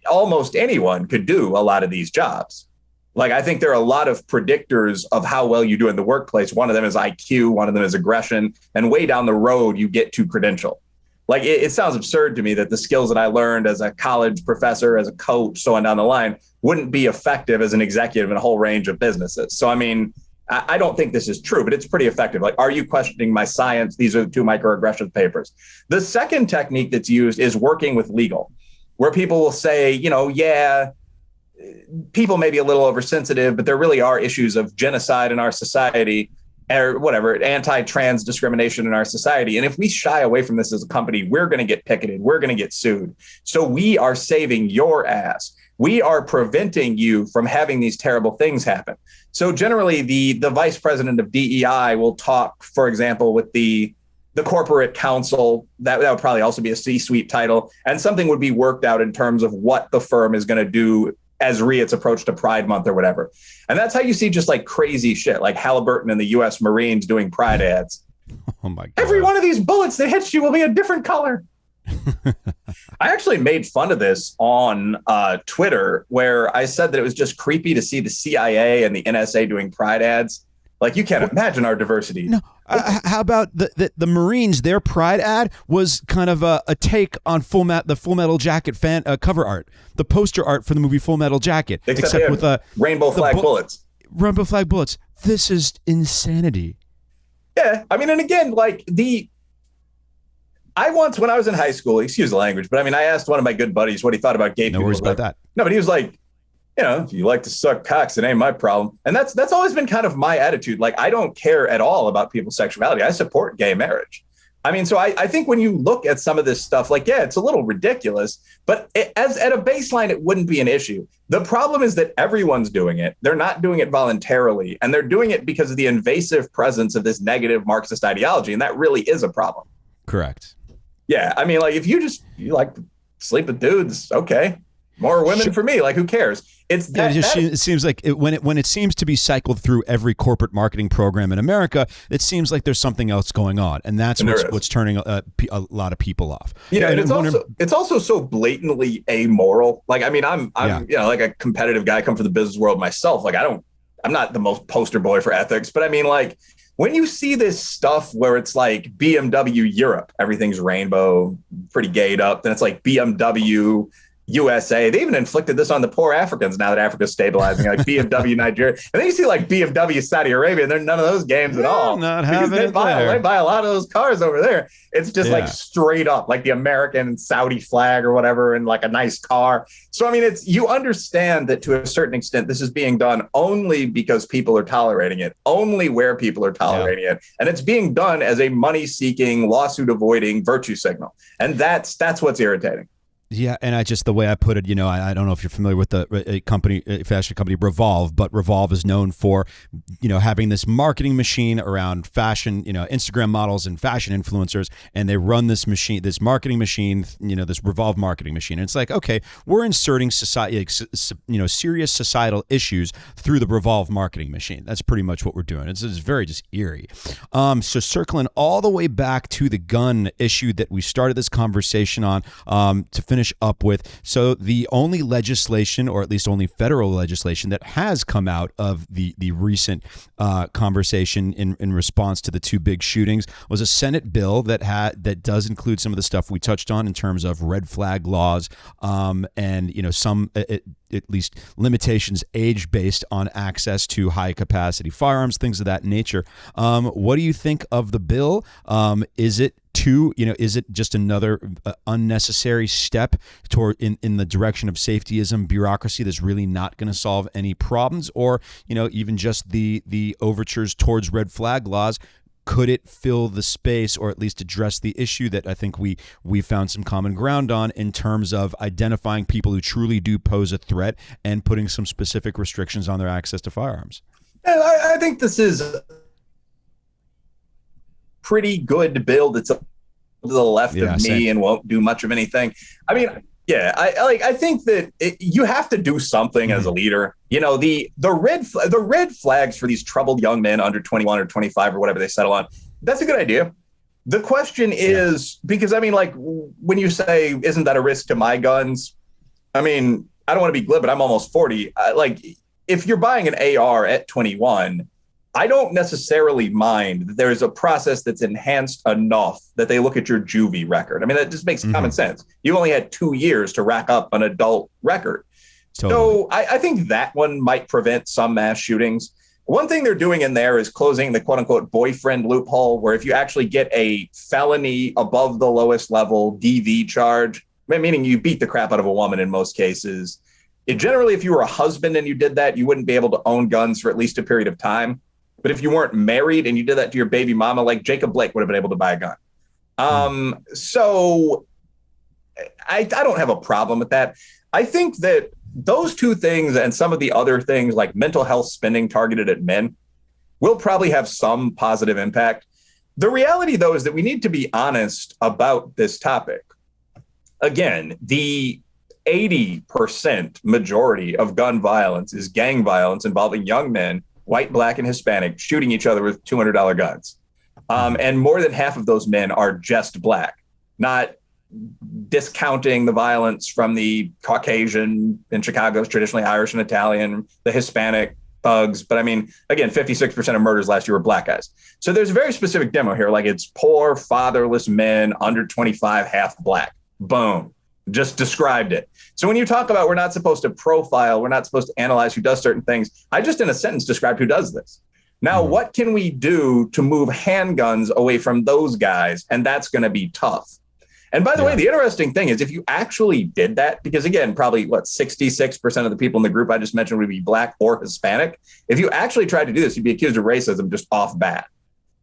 almost anyone could do a lot of these jobs. Like, I think there are a lot of predictors of how well you do in the workplace. One of them is IQ, one of them is aggression, and way down the road, you get to credential. Like, it sounds absurd to me that the skills that I learned as a college professor, as a coach, so on down the line, wouldn't be effective as an executive in a whole range of businesses. So, I mean, I don't think this is true, but it's pretty effective. Like, are you questioning my science? These are the 2 microaggression papers. The second technique that's used is working with legal, where people will say, you know, yeah, people may be a little oversensitive, but there really are issues of genocide in our society, or whatever, anti-trans discrimination in our society. And if we shy away from this as a company, we're going to get picketed. We're going to get sued. So we are saving your ass. We are preventing you from having these terrible things happen. So generally, the vice president of DEI will talk, for example, with the corporate counsel. That would probably also be a C-suite title. And something would be worked out in terms of what the firm is going to do as its approach to Pride Month or whatever. And that's how you see just like crazy shit, like Halliburton and the U.S. Marines doing Pride ads. Oh my God. Every one of these bullets that hits you will be a different color. I actually made fun of this on Twitter, where I said that it was just creepy to see the CIA and the NSA doing Pride ads. Like, you can't imagine our diversity. No. How about the Marines? Their Pride ad was kind of a take on the Full Metal Jacket fan cover art, the poster art for the movie Full Metal Jacket, except with rainbow flag bullets. Rainbow flag bullets. This is insanity. Yeah, I mean, and again, like I once, when I was in high school, excuse the language, but I mean, I asked one of my good buddies what he thought about gay people. No worries about that. No, but he was like, you know, if you like to suck cocks, it ain't my problem. And that's always been kind of my attitude. Like, I don't care at all about people's sexuality. I support gay marriage. I mean, so I think when you look at some of this stuff, like, yeah, it's a little ridiculous, but as at a baseline, it wouldn't be an issue. The problem is that everyone's doing it. They're not doing it voluntarily, and they're doing it because of the invasive presence of this negative Marxist ideology. And that really is a problem. Correct. Yeah. I mean, like, if you like to sleep with dudes, okay. More women for me. Like, who cares? It seems like when it seems to be cycled through every corporate marketing program in America, it seems like there's something else going on, and that's what's turning a lot of people off. Yeah, and it's also so blatantly amoral. Like, I mean, I'm you know, like a competitive guy, I come from the business world myself. Like, I'm not the most poster boy for ethics, but I mean, like when you see this stuff where it's like BMW Europe, everything's rainbow, pretty gayed up, then it's like BMW USA. They even inflicted this on the poor Africans now that Africa's stabilizing, like BMW Nigeria. And then you see like BMW Saudi Arabia, and they're none of those games at all. Not having they buy a lot of those cars over there. It's just like straight up, like the American Saudi flag or whatever, and like a nice car. So, I mean, you understand that to a certain extent, this is being done only because people are tolerating it, only where people are tolerating it. And it's being done as a money-seeking, lawsuit-avoiding virtue signal. And that's what's irritating. Yeah, and the way I put it, I don't know if you're familiar with the fashion company Revolve, but Revolve is known for, having this marketing machine around fashion, Instagram models and fashion influencers, and they run this marketing machine, this Revolve marketing machine. And it's like, okay, we're inserting society, serious societal issues through the Revolve marketing machine. That's pretty much what we're doing. It's very just eerie. So circling all the way back to the gun issue that we started this conversation on, to finish up with. So the only legislation, or at least only federal legislation, that has come out of the recent conversation in response to the two big shootings was a Senate bill that does include some of the stuff we touched on in terms of red flag laws, and some at least limitations age based on access to high capacity firearms, things of that nature. What do you think of the bill? Is it just another unnecessary step toward in the direction of safetyism, bureaucracy that's really not going to solve any problems, or even just the overtures towards red flag laws? Could it fill the space, or at least address the issue that I think we found some common ground on in terms of identifying people who truly do pose a threat and putting some specific restrictions on their access to firearms? I think this is a pretty good bill that's to the left of me and won't do much of anything. I mean, I think that you have to do something as a leader. The red flags for these troubled young men under 21 or 25 or whatever they settle on, that's a good idea. The question is, because I mean, like when you say, isn't that a risk to my guns? I mean, I don't want to be glib, but I'm almost 40. Like if you're buying an AR at 21, I don't necessarily mind that there's a process that's enhanced enough that they look at your juvie record. I mean, that just makes common sense. You only had 2 years to rack up an adult record. Totally. So I think that one might prevent some mass shootings. One thing they're doing in there is closing the quote unquote boyfriend loophole, where if you actually get a felony above the lowest level DV charge, meaning you beat the crap out of a woman in most cases, generally, if you were a husband and you did that, you wouldn't be able to own guns for at least a period of time. But if you weren't married and you did that to your baby mama, like Jacob Blake would have been able to buy a gun. So I don't have a problem with that. I think that those two things and some of the other things like mental health spending targeted at men will probably have some positive impact. The reality, though, is that we need to be honest about this topic. Again, the 80% majority of gun violence is gang violence involving young men, white, black, and Hispanic, shooting each other with $200 guns. And more than half of those men are just black, not discounting the violence from the Caucasian in Chicago, traditionally Irish and Italian, the Hispanic thugs. But I mean, again, 56% of murders last year were black guys. So there's a very specific demo here. Like it's poor, fatherless men under 25, half black. Boom. Just described it. So when you talk about we're not supposed to profile, we're not supposed to analyze who does certain things, I just in a sentence described who does this. Now, what can we do to move handguns away from those guys? And that's going to be tough. And by the way, the interesting thing is if you actually did that, because again, probably 66% of the people in the group I just mentioned would be black or Hispanic. If you actually tried to do this, you'd be accused of racism just off bat.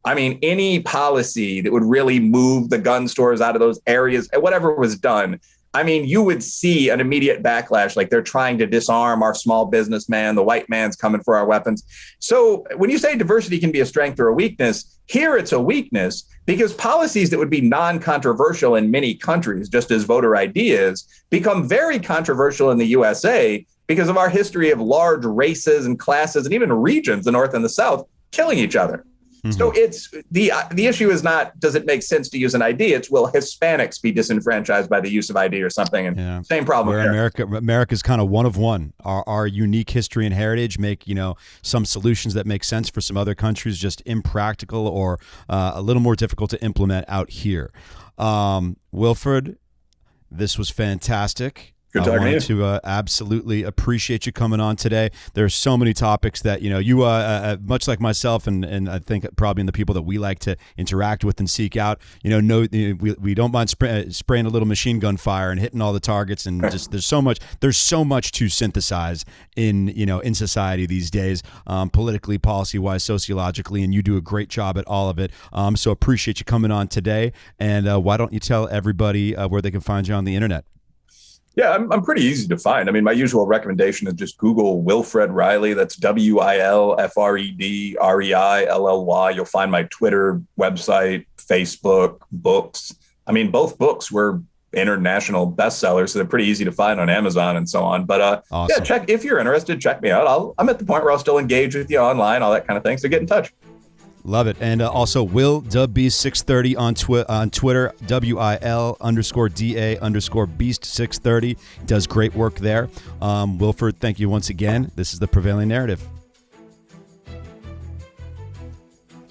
I mean, any policy that would really move the gun stores out of those areas, whatever was done, I mean, you would see an immediate backlash, like they're trying to disarm our small businessman, the white man's coming for our weapons. So when you say diversity can be a strength or a weakness, here it's a weakness because policies that would be non-controversial in many countries, just as voter ID is, become very controversial in the USA because of our history of large races and classes and even regions, the North and the South, killing each other. So it's the issue is not, does it make sense to use an ID? It's, will Hispanics be disenfranchised by the use of ID or something? And same problem where America's kind of one of one. Our unique history and heritage make, some solutions that make sense for some other countries just impractical or a little more difficult to implement out here. Wilfred, this was fantastic. Good talking I wanted to absolutely appreciate you coming on today. There's so many topics that, you much like myself and I think probably in the people that we like to interact with and seek out, we don't mind spraying a little machine gun fire and hitting all the targets. And just there's so much to synthesize in society these days, politically, policy-wise, sociologically, and you do a great job at all of it. So appreciate you coming on today. And why don't you tell everybody where they can find you on the internet? Yeah, I'm pretty easy to find. I mean, my usual recommendation is just Google Wilfred Reilly. That's WILFRED REILLY. You'll find my Twitter, website, Facebook, books. I mean, both books were international bestsellers, so they're pretty easy to find on Amazon and so on. But awesome. Yeah, if you're interested, check me out. I'm at the point where I'll still engage with you online, all that kind of thing. So get in touch. Love it. And also Will WB630 on Twitter, WIL_DA_Beast630. Does great work there. Wilfred, thank you once again. This is The Prevailing Narrative.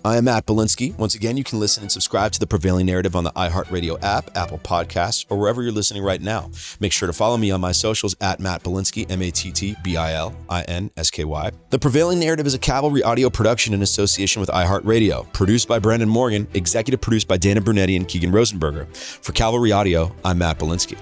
I am Matt Bilinsky. Once again, you can listen and subscribe to The Prevailing Narrative on the iHeartRadio app, Apple Podcasts, or wherever you're listening right now. Make sure to follow me on my socials at Matt Bilinsky, MattBilinsky. The Prevailing Narrative is a Cavalry audio production in association with iHeartRadio. Produced by Brandon Morgan, executive produced by Dana Brunetti and Keegan Rosenberger. For Cavalry Audio, I'm Matt Bilinsky.